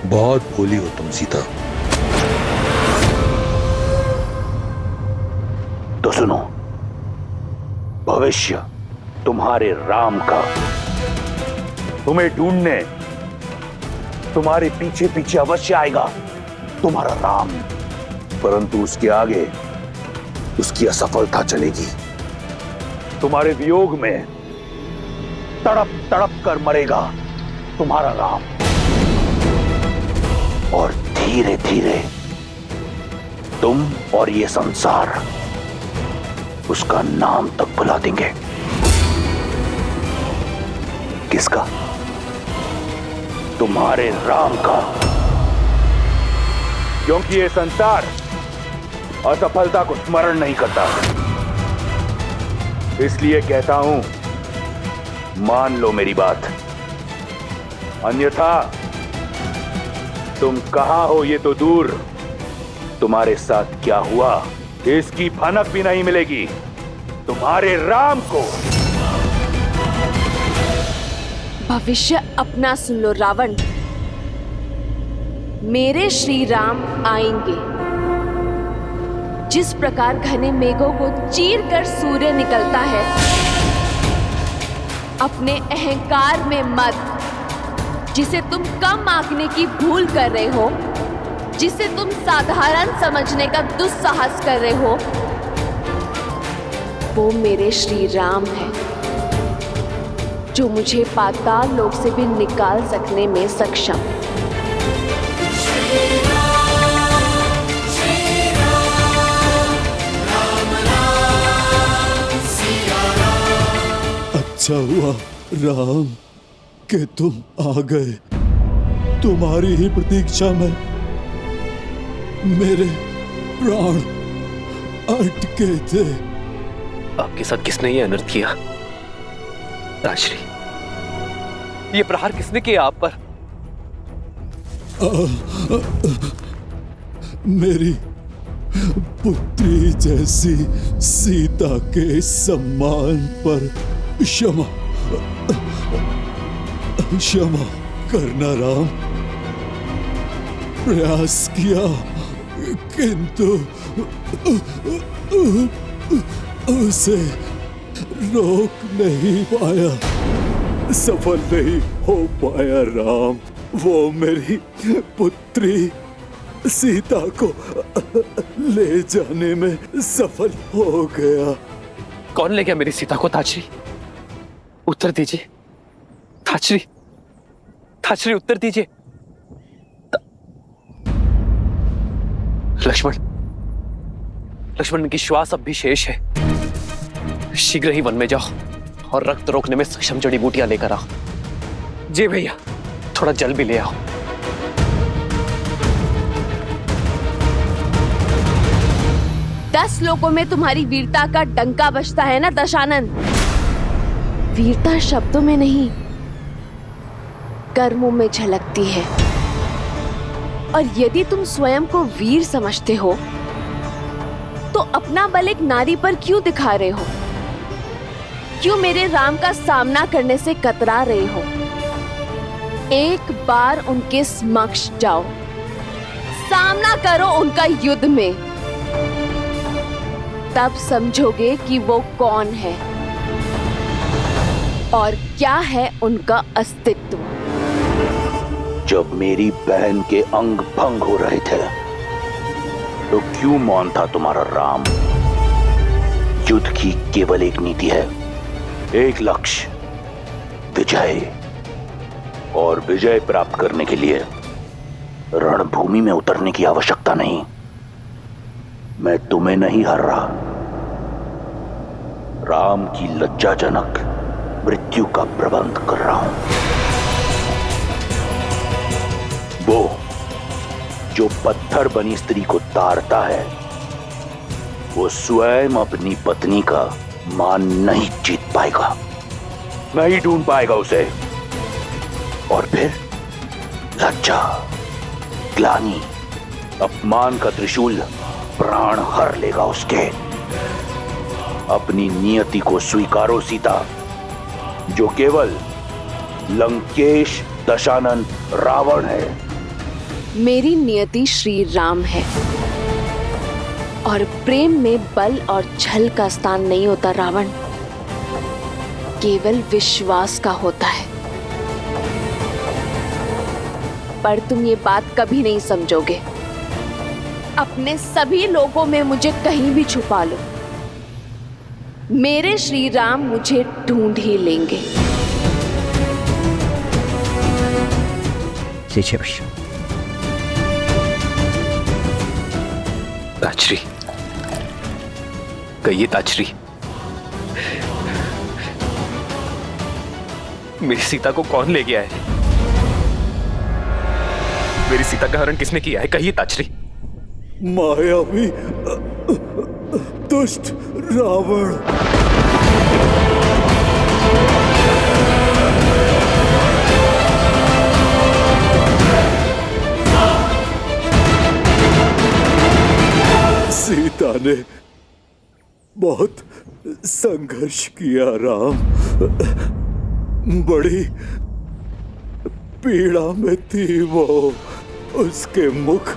बहुत भोली हो तुम सीता। तो सुनो, भविष्य तुम्हारे राम का तुम्हें ढूंढने तुम्हारे पीछे पीछे अवश्य आएगा, तुम्हारा राम। परंतु उसके आगे उसकी असफलता चलेगी। तुम्हारे वियोग में तड़प तड़प कर मरेगा तुम्हारा राम, और धीरे धीरे तुम और ये संसार उसका नाम तक भुला देंगे। किसका? तुम्हारे राम का। क्योंकि ये संसार असफलता को स्मरण नहीं करता। इसलिए कहता हूं, मान लो मेरी बात, अन्यथा तुम कहां हो ये तो दूर, तुम्हारे साथ क्या हुआ इसकी भनक भी नहीं मिलेगी तुम्हारे राम को। भविष्य अपना सुन लो रावण। मेरे श्री राम आएंगे। जिस प्रकार घने मेघों को चीर कर सूर्य निकलता है, अपने अहंकार में मत, जिसे तुम कम आंकने की भूल कर रहे हो, जिसे तुम साधारण समझने का दुस्साहस कर रहे हो, वो मेरे श्री राम है, जो मुझे पाताल लोक से भी निकाल सकने में सक्षम। अच्छा हुआ राम कि तुम आ गए। तुम्हारी ही प्रतीक्षा में मेरे प्राण अटके थे। आपके साथ किसने ये अनर्थ किया? ताजश्री, ये प्रहार किसने किया आप पर? मेरी पुत्री जैसी सीता के सम्मान पर क्षमा क्षमा करना राम। प्रयास किया किंतु उसे रोक नहीं पाया, सफल नहीं हो पाया राम। वो मेरी पुत्री सीता को ले जाने में सफल हो गया। कौन ले गया मेरी सीता को? ताजरी, उत्तर दीजिए। ताजरी, ताजरी, उत्तर दीजिए। लक्ष्मण, लक्ष्मण की श्वास अब भी शेष है। शीघ्र ही वन में जाओ और रक्त रोकने में सक्षम जड़ी बूटियां लेकर आओ। जी भैया, थोड़ा जल भी ले आओ। दस लोगों में तुम्हारी वीरता का डंका बजता है ना दशानन? वीरता शब्दों में नहीं, कर्मों में झलकती है। और यदि तुम स्वयं को वीर समझते हो तो अपना बल एक नारी पर क्यों दिखा रहे हो? क्यों मेरे राम का सामना करने से कतरा रहे हो? एक बार उनके समक्ष जाओ, सामना करो उनका युद्ध में, तब समझोगे कि वो कौन है और क्या है उनका अस्तित्व। जब मेरी बहन के अंग भंग हो रहे थे तो क्यों मौन था तुम्हारा राम? युद्ध की केवल एक नीति है, एक लक्ष्य, विजय। और विजय प्राप्त करने के लिए रणभूमि में उतरने की आवश्यकता नहीं। मैं तुम्हें नहीं हर रहा, राम की लज्जाजनक मृत्यु का प्रबंध कर रहा हूं। वो जो पत्थर बनी स्त्री को ताड़ता है, वो स्वयं अपनी पत्नी का मान नहीं जीत पाएगा, नहीं ढूंढ पाएगा उसे। और फिर लज्जा, ग्लानि, अपमान का त्रिशूल प्राण हर लेगा उसके। अपनी नियति को स्वीकारो सीता, जो केवल लंकेश दशानन रावण है। मेरी नियति श्री राम है और प्रेम में बल और छल का स्थान नहीं होता रावण, केवल विश्वास का होता है। पर तुम ये बात कभी नहीं समझोगे। अपने सभी लोगों में मुझे कहीं भी छुपा लो, मेरे श्री राम मुझे ढूंढ ही लेंगे। ताजरी, कहिए ताजरी, मेरी सीता को कौन ले गया है? मेरी सीता का हरण किसने किया है? कहिए ताजरी। मायावी दुष्ट रावण। सीता ने बहुत संघर्ष किया राम, बड़ी पीड़ा में थी वो। उसके मुख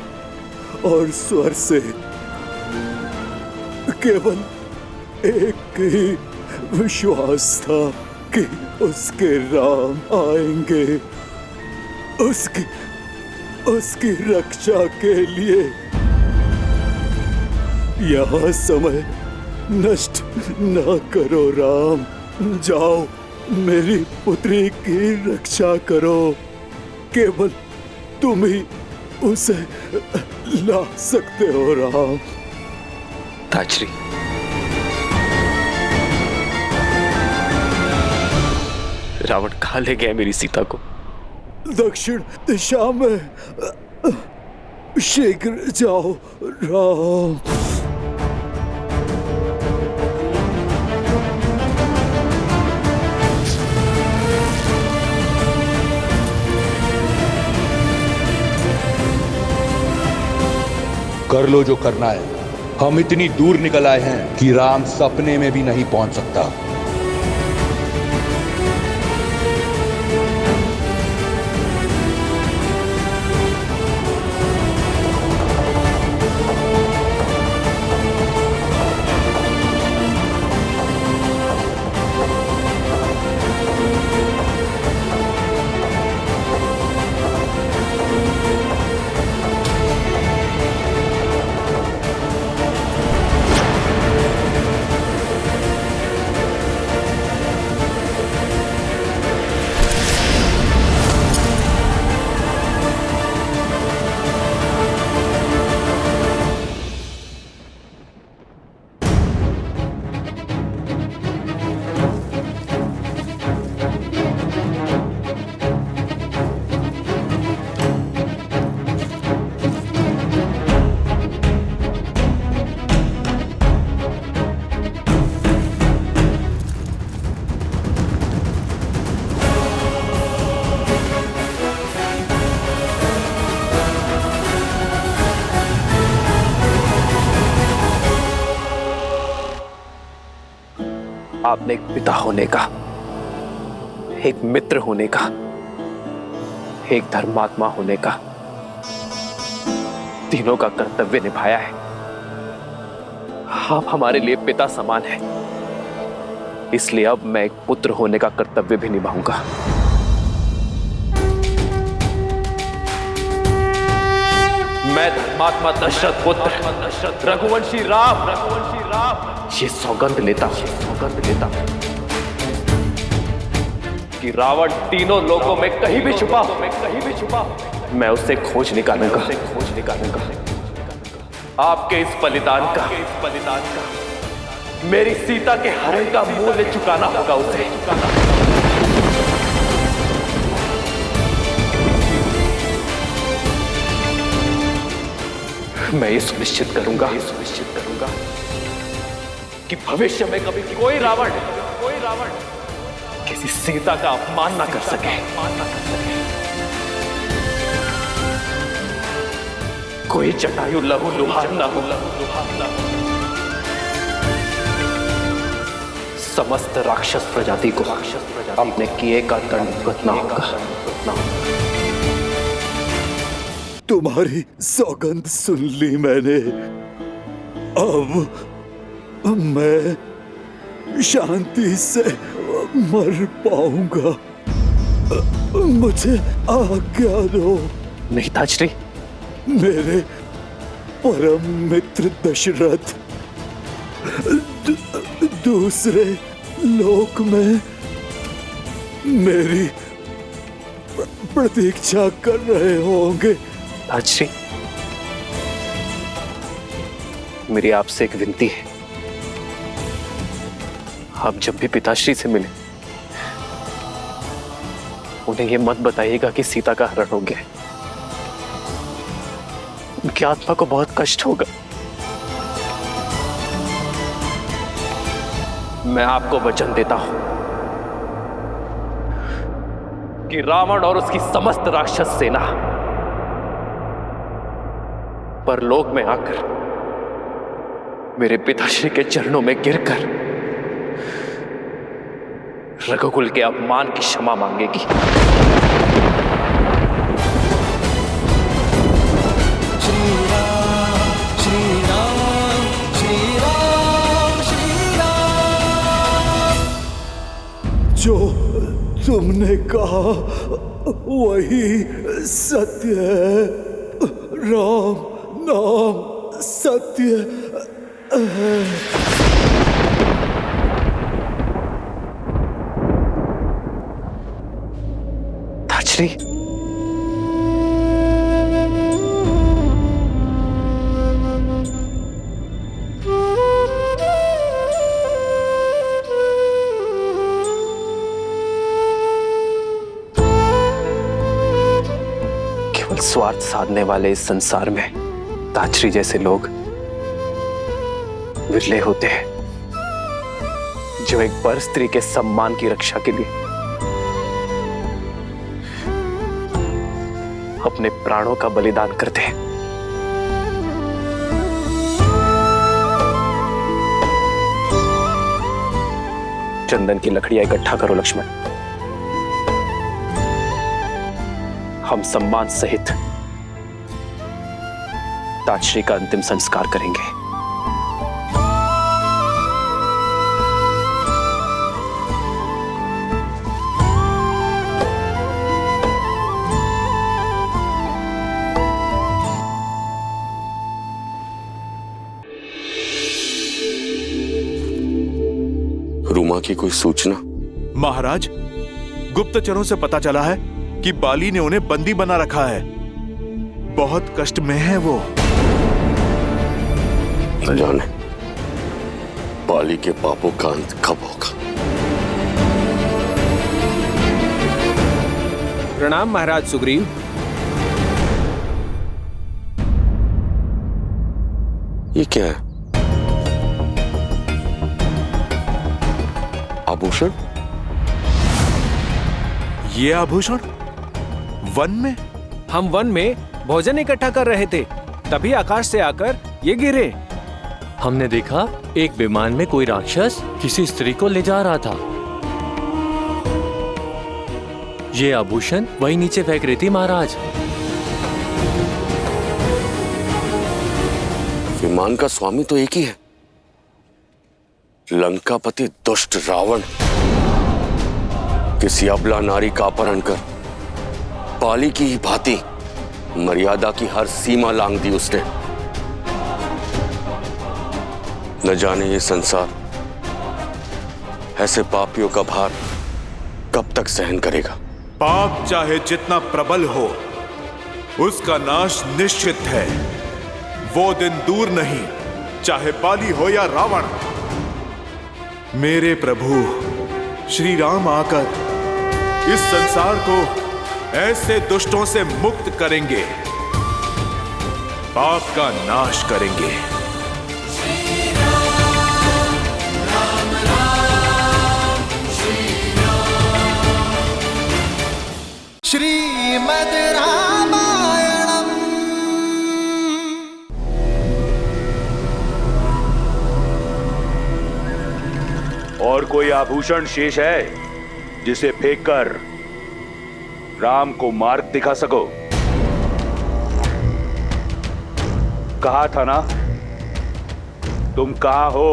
और स्वर से केवल एक ही विश्वास था कि उसके राम आएंगे, उसकी रक्षा के लिए। यहाँ समय नष्ट न करो राम, जाओ मेरी पुत्री की रक्षा करो। केवल तुम ही उसे ला सकते हो राम। ताजरी, रावण कहाँ ले गया मेरी सीता को? दक्षिण दिशा में, शीघ्र जाओ राम। कर लो जो करना है। हम इतनी दूर निकल आए हैं कि राम सपने में भी नहीं पहुंच सकता। आपने एक पिता होने का, एक मित्र होने का, एक धर्मात्मा होने का, तीनों का कर्तव्य निभाया है। आप हमारे लिए पिता समान हैं, इसलिए अब मैं एक पुत्र होने का कर्तव्य भी निभाऊंगा। मैं धर्मात्मा दशरथ पुत्र रघुवंशी राम ये सौगंध लेता हूं कि रावण तीनों लोगों में कहीं भी छुपा हो, मैं उसे खोज निकालूंगा। आपके इस बलिदान का मेरी सीता के हरण का मूल्य चुकाना होगा उसे। मैं ये सुनिश्चित करूंगा कि भविष्य में कभी कोई रावण किसी सीता का अपमान ना कर सके। कोई जटायु लहू लुहार ना हो। समस्त राक्षस प्रजाति को अपने किए का दंड भुगतना होगा। तुम्हारी सौगंध सुन ली मैंने। अब मैं शांति से मर पाऊंगा। मुझे आज्ञा दो। नहीं ताजरी, मेरे परम मित्र दशरथ दूसरे लोक में मेरी प्रतीक्षा कर रहे होंगे। ताजरी, मेरी आपसे एक विनती है। आप जब भी पिताश्री से मिले उन्हें यह मत बताइएगा कि सीता का हरण हो गया। उनकी आत्मा को बहुत कष्ट होगा। मैं आपको वचन देता हूं कि रावण और उसकी समस्त राक्षस सेना परलोक में आकर मेरे पिताश्री के चरणों में गिरकर रघुकुल के अपमान की क्षमा मांगेगी। श्री राम श्री राम श्री राम श्री राम। जो तुमने कहा वही सत्य है। राम नाम सत्य है। ताजरी, केवल स्वार्थ साधने वाले इस संसार में ताजरी जैसे लोग विरले होते हैं, जो एक पर स्त्री के सम्मान की रक्षा के लिए अपने प्राणों का बलिदान करते हैं। चंदन की लकड़ियां इकट्ठा करो लक्ष्मण। हम सम्मान सहित ताजश्री का अंतिम संस्कार करेंगे। रूमा की कोई सूचना? महाराज, गुप्तचरों से पता चला है कि बाली ने उन्हें बंदी बना रखा है। बहुत कष्ट में है वो। न जाने बाली के पापों का अंत कब होगा। प्रणाम महाराज सुग्रीव। ये क्या है? आभूषण? ये आभूषण वन में? हम वन में भोजन इकट्ठा कर रहे थे, तभी आकाश से आकर ये गिरे। हमने देखा एक विमान में कोई राक्षस किसी स्त्री को ले जा रहा था। ये आभूषण वही नीचे फेंक रही थी महाराज। विमान का स्वामी तो एक ही है, लंकापति दुष्ट रावण। किसी अबला नारी का अपहरण कर पाली की ही भांति मर्यादा की हर सीमा लांघ दी उसने। न जाने ये संसार ऐसे पापियों का भार कब तक सहन करेगा। पाप चाहे जितना प्रबल हो, उसका नाश निश्चित है। वो दिन दूर नहीं, चाहे पाली हो या रावण। मेरे प्रभु श्री राम आकर इस संसार को ऐसे दुष्टों से मुक्त करेंगे, पाप का नाश करेंगे। श्रीमद् रामायणम। और कोई आभूषण शेष है जिसे फेंककर राम को मार्ग दिखा सको? कहा था ना, तुम कहां हो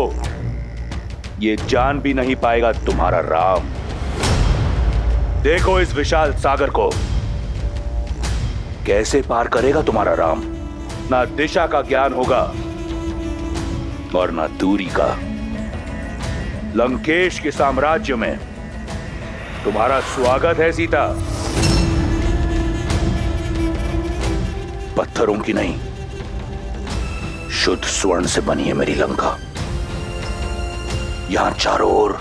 ये जान भी नहीं पाएगा तुम्हारा राम। देखो इस विशाल सागर को कैसे पार करेगा तुम्हारा राम। ना दिशा का ज्ञान होगा और ना दूरी का। लंकेश के साम्राज्य में तुम्हारा स्वागत है सीता। पत्थरों की नहीं, शुद्ध स्वर्ण से बनी है मेरी लंका। यहां चारों ओर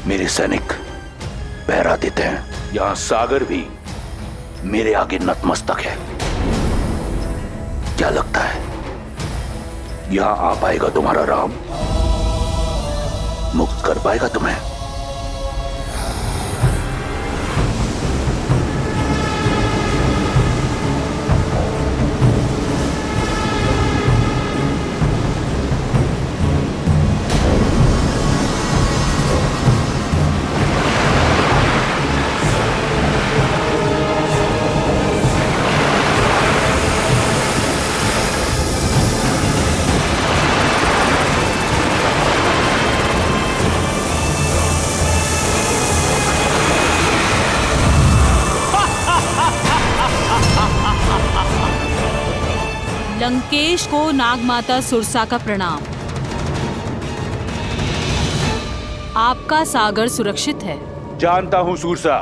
मेरे सैनिक पहरा देते हैं। यहां सागर भी मेरे आगे नतमस्तक है। क्या लगता है यहां आ पाएगा तुम्हारा राम? मुक्त कर पाएगा तुम्हें? लंकेश को नागमाता सुरसा का प्रणाम। आपका सागर सुरक्षित है। जानता हूं सुरसा।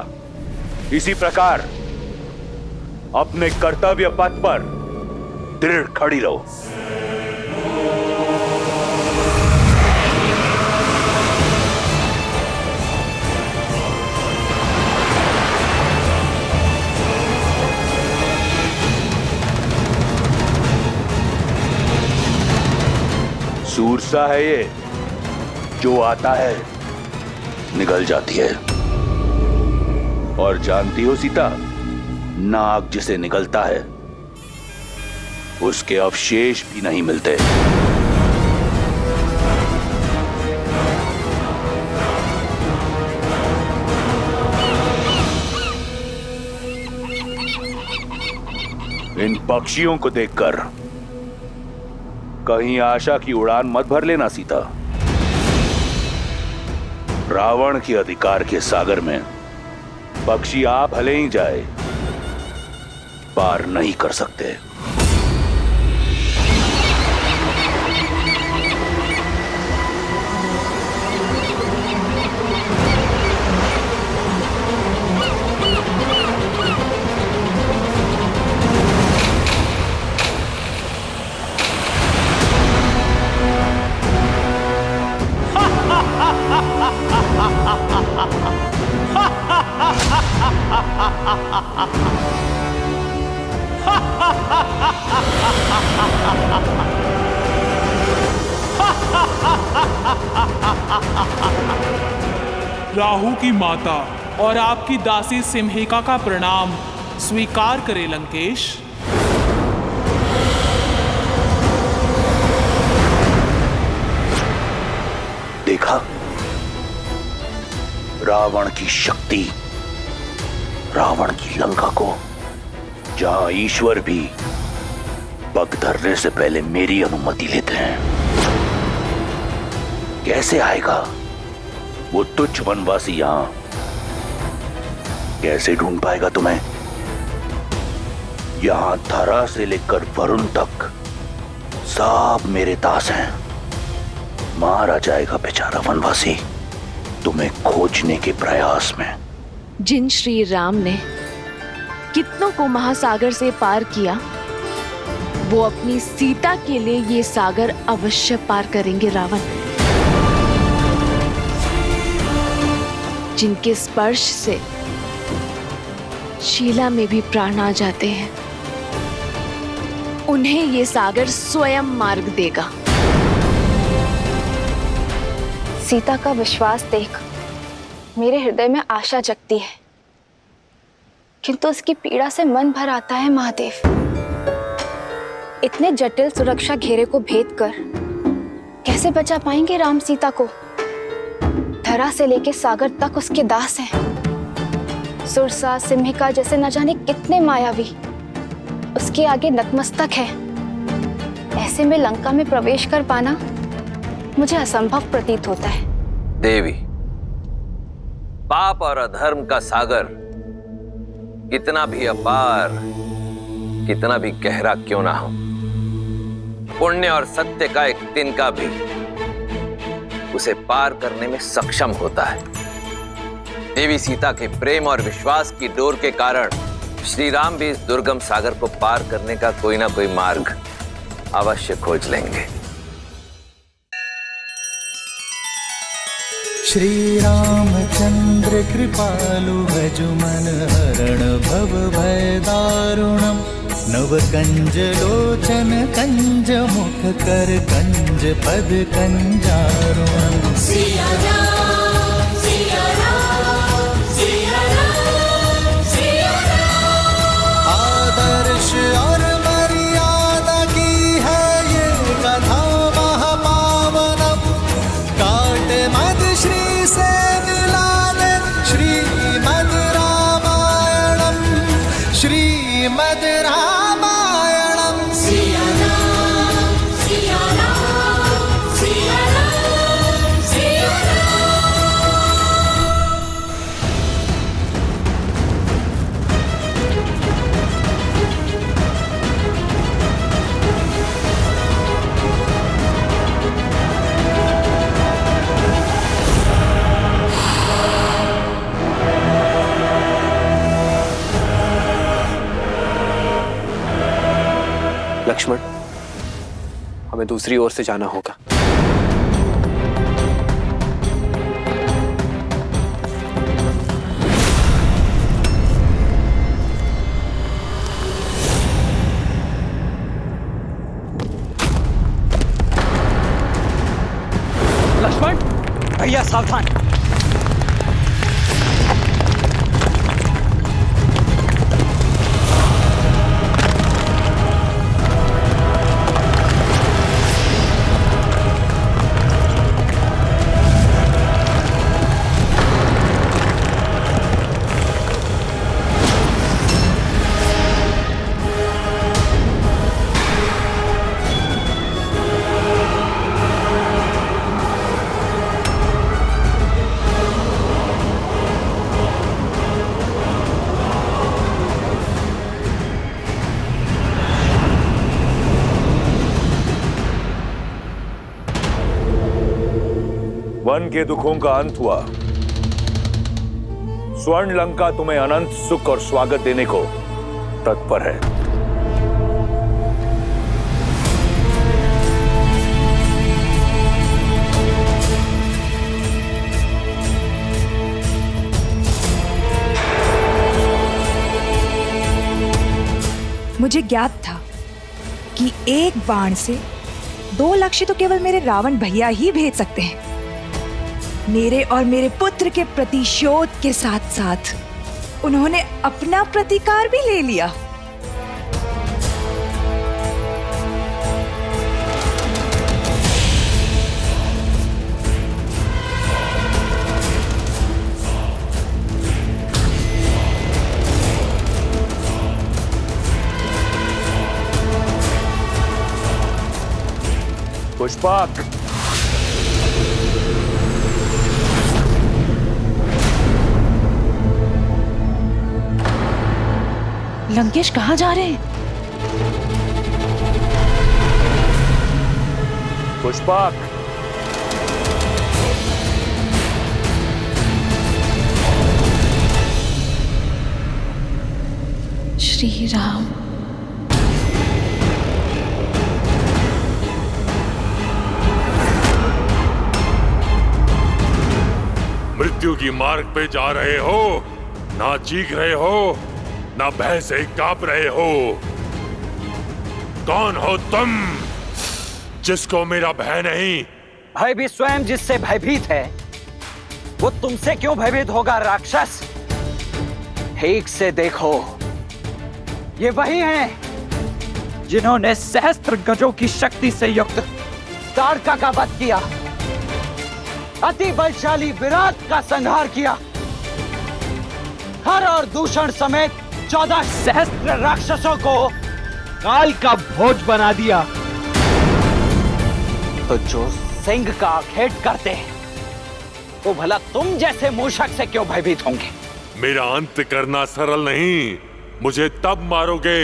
इसी प्रकार अपने कर्तव्य पथ पर दृढ़ खड़ी रहो। सुरसा है ये, जो आता है निकल जाती है। और जानती हो सीता, नाग जिसे निकलता है उसके अवशेष भी नहीं मिलते। इन पक्षियों को देखकर कहीं आशा की उड़ान मत भर लेना सीता। रावण के अधिकार के सागर में पक्षी आप भले ही जाए, पार नहीं कर सकते। राहु की माता और आपकी दासी सिम्हिका का प्रणाम स्वीकार करे लंकेश। रावण की शक्ति, रावण की लंका को, जहां ईश्वर भी पग धरने से पहले मेरी अनुमति लेते हैं। कैसे आएगा वो तुच्छ वनवासी यहां? कैसे ढूंढ पाएगा तुम्हें? यहां धरा से लेकर वरुण तक सब मेरे दास हैं। मारा जाएगा बेचारा वनवासी तुम्हें खोजने के प्रयास में। जिन श्री राम ने कितनों को महासागर से पार किया, वो अपनी सीता के लिए ये सागर अवश्य पार करेंगे रावण। जिनके स्पर्श से शीला में भी प्राण आ जाते हैं, उन्हें ये सागर स्वयं मार्ग देगा। सीता का विश्वास देख मेरे हृदय में आशा जगती है, किंतु उसकी पीड़ा से मन भर आता है महादेव। इतने जटिल सुरक्षा घेरे को भेद कर कैसे बचा पाएंगे राम सीता को? धरा से लेके सागर तक उसके दास हैं। सुरसा सिंहिका जैसे न जाने कितने मायावी उसके आगे नतमस्तक है। ऐसे में लंका में प्रवेश कर पाना मुझे असंभव प्रतीत होता है। देवी, पाप और अधर्म का सागर कितना भी अपार, कितना भी गहरा क्यों ना हो, पुण्य और सत्य का एक तिनका भी उसे पार करने में सक्षम होता है। देवी सीता के प्रेम और विश्वास की डोर के कारण श्री राम भी इस दुर्गम सागर को पार करने का कोई ना कोई मार्ग अवश्य खोज लेंगे। श्री रामचंद्र कृपालु भजु मन हरण भव भय दारुणम। नव कंज लोचन कंज मुख कर कंज पद कंजारुणम। सिया राम, सिया राम, सिया राम, सिया राम। आदर्श और मर्यादा की है ये कथा महापावनम। काट मद श्री से मिला दे श्रीमद रामायणम, श्रीमद रामायणम। सिया राम, सिया राम, सिया राम, सिया लक्ष्मण, हमें दूसरी ओर से जाना होगा। लक्ष्मण, भैया सावधान। वन के दुखों का अंत हुआ। स्वर्ण लंका तुम्हें अनंत सुख और स्वागत देने को तत्पर है। मुझे ज्ञात था कि एक बाण से 2 लक्ष्य तो केवल मेरे रावण भैया ही भेज सकते हैं। मेरे और मेरे पुत्र के प्रतिशोध के साथ साथ उन्होंने अपना प्रतिकार भी ले लिया। पुष्पक, लंकेश कहाँ जा रहे हैं? पुष्पक, श्री राम। मृत्यु की मार्ग पे जा रहे हो, ना चीख रहे हो, ना भय से कांप रहे हो। कौन हो तुम जिसको मेरा भय नहीं? भय भी स्वयं जिससे भयभीत है, वो तुमसे क्यों भयभीत होगा राक्षस? ठीक से देखो, ये वही हैं जिन्होंने सहस्त्र गजों की शक्ति से युक्त ताड़का का वध किया, अति बलशाली विराट का संहार किया, हर और दूषण समेत 14 सहस्त्र राक्षसों को काल का भोज बना दिया। तो जो सिंह का आखेट करते हैं, वो भला तुम जैसे मूषक से क्यों भयभीत होंगे? मेरा अंत करना सरल नहीं। मुझे तब मारोगे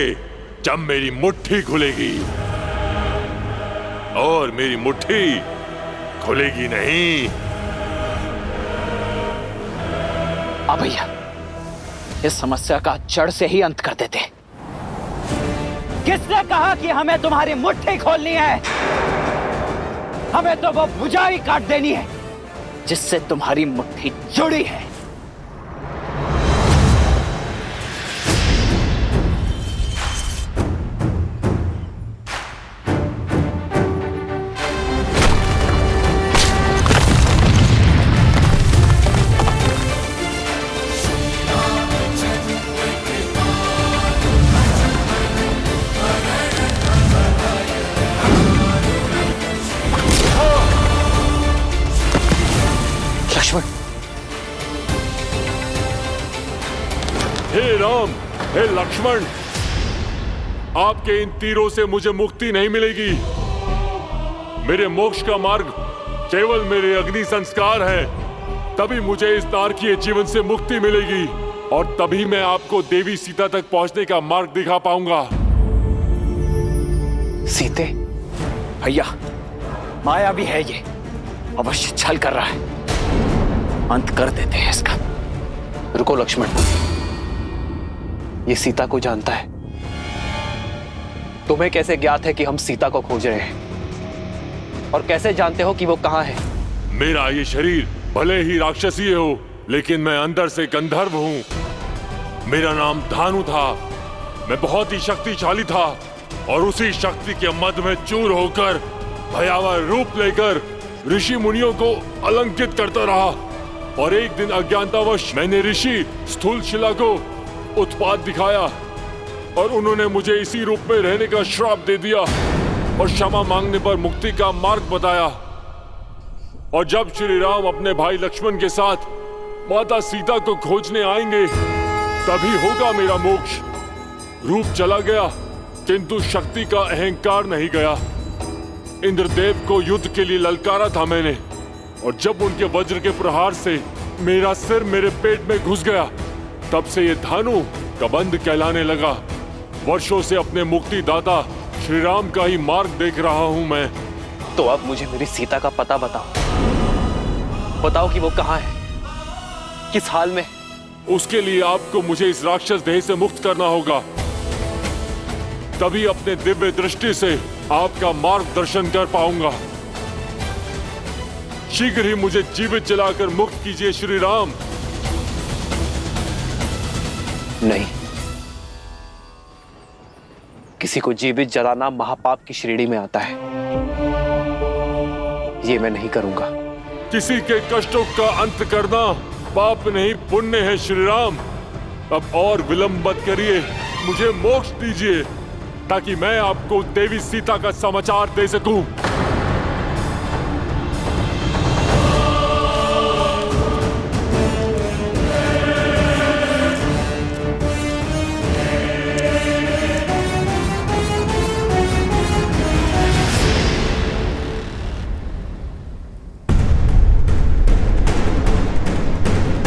जब मेरी मुट्ठी खुलेगी, और मेरी मुट्ठी खुलेगी नहीं। अब भैया, इस समस्या का जड़ से ही अंत कर देते। किसने कहा कि हमें तुम्हारी मुट्ठी खोलनी है? हमें तो वो भुजा ही काट देनी है जिससे तुम्हारी मुट्ठी जुड़ी है। हे राम, हे लक्ष्मण, आपके इन तीरों से मुझे मुक्ति नहीं मिलेगी। मेरे मोक्ष का मार्ग केवल मेरे अग्नि संस्कार है। तभी मुझे इस नारकीय जीवन से मुक्ति मिलेगी, और तभी मैं आपको देवी सीता तक पहुंचने का मार्ग दिखा पाऊंगा। सीते भैया, माया भी है ये, अवश्य छल कर रहा है। अंत कर देते हैं इसका। रुको लक्ष्मण, ये सीता को जानता है। तुम्हें कैसे ज्ञात है कि हम सीता को खोज रहे हैं? और कैसे जानते हो कि वो कहाँ है? मेरा ये शरीर भले ही राक्षसीय हो, लेकिन मैं अंदर से गंधर्व हूँ। मेरा नाम धानु था। मैं बहुत ही शक्तिशाली था, और उसी शक्ति के मद में चूर होकर भयावह रूप लेकर ऋषि मुनियों को अलंकित करता रहा। और एक दिन अज्ञानतावश मैंने ऋषि स्थूल शिला को उत्पात दिखाया, और उन्होंने मुझे इसी रूप में रहने का श्राप दे दिया, और क्षमा मांगने पर मुक्ति का मार्ग बताया। और जब श्री राम अपने भाई लक्ष्मण के साथ माता सीता को खोजने आएंगे, तभी होगा मेरा मोक्ष। रूप चला गया, किंतु शक्ति का अहंकार नहीं गया। इंद्रदेव को युद्ध के लिए ललकारा था मैंने, और जब उनके वज्र के प्रहार से मेरा सिर मेरे पेट में घुस गया, तब से ये धानु कबंध कहलाने लगा। वर्षों से अपने मुक्ति दाता श्री राम का ही मार्ग देख रहा हूं मैं। तो अब मुझे मेरी सीता का पता बताओ। बताओ कि वो कहाँ है, किस हाल में। उसके लिए आपको मुझे इस राक्षस देह से मुक्त करना होगा। तभी अपने दिव्य दृष्टि से आपका मार्गदर्शन कर पाऊंगा। शीघ्र ही मुझे जीवित जलाकर मुक्त कीजिए श्री राम। नहीं, किसी को जीवित जलाना महापाप की श्रेणी में आता है। ये मैं नहीं करूंगा। किसी के कष्टों का अंत करना पाप नहीं पुण्य है श्री राम। अब और विलंब मत करिए, मुझे मोक्ष दीजिए, ताकि मैं आपको देवी सीता का समाचार दे सकूं।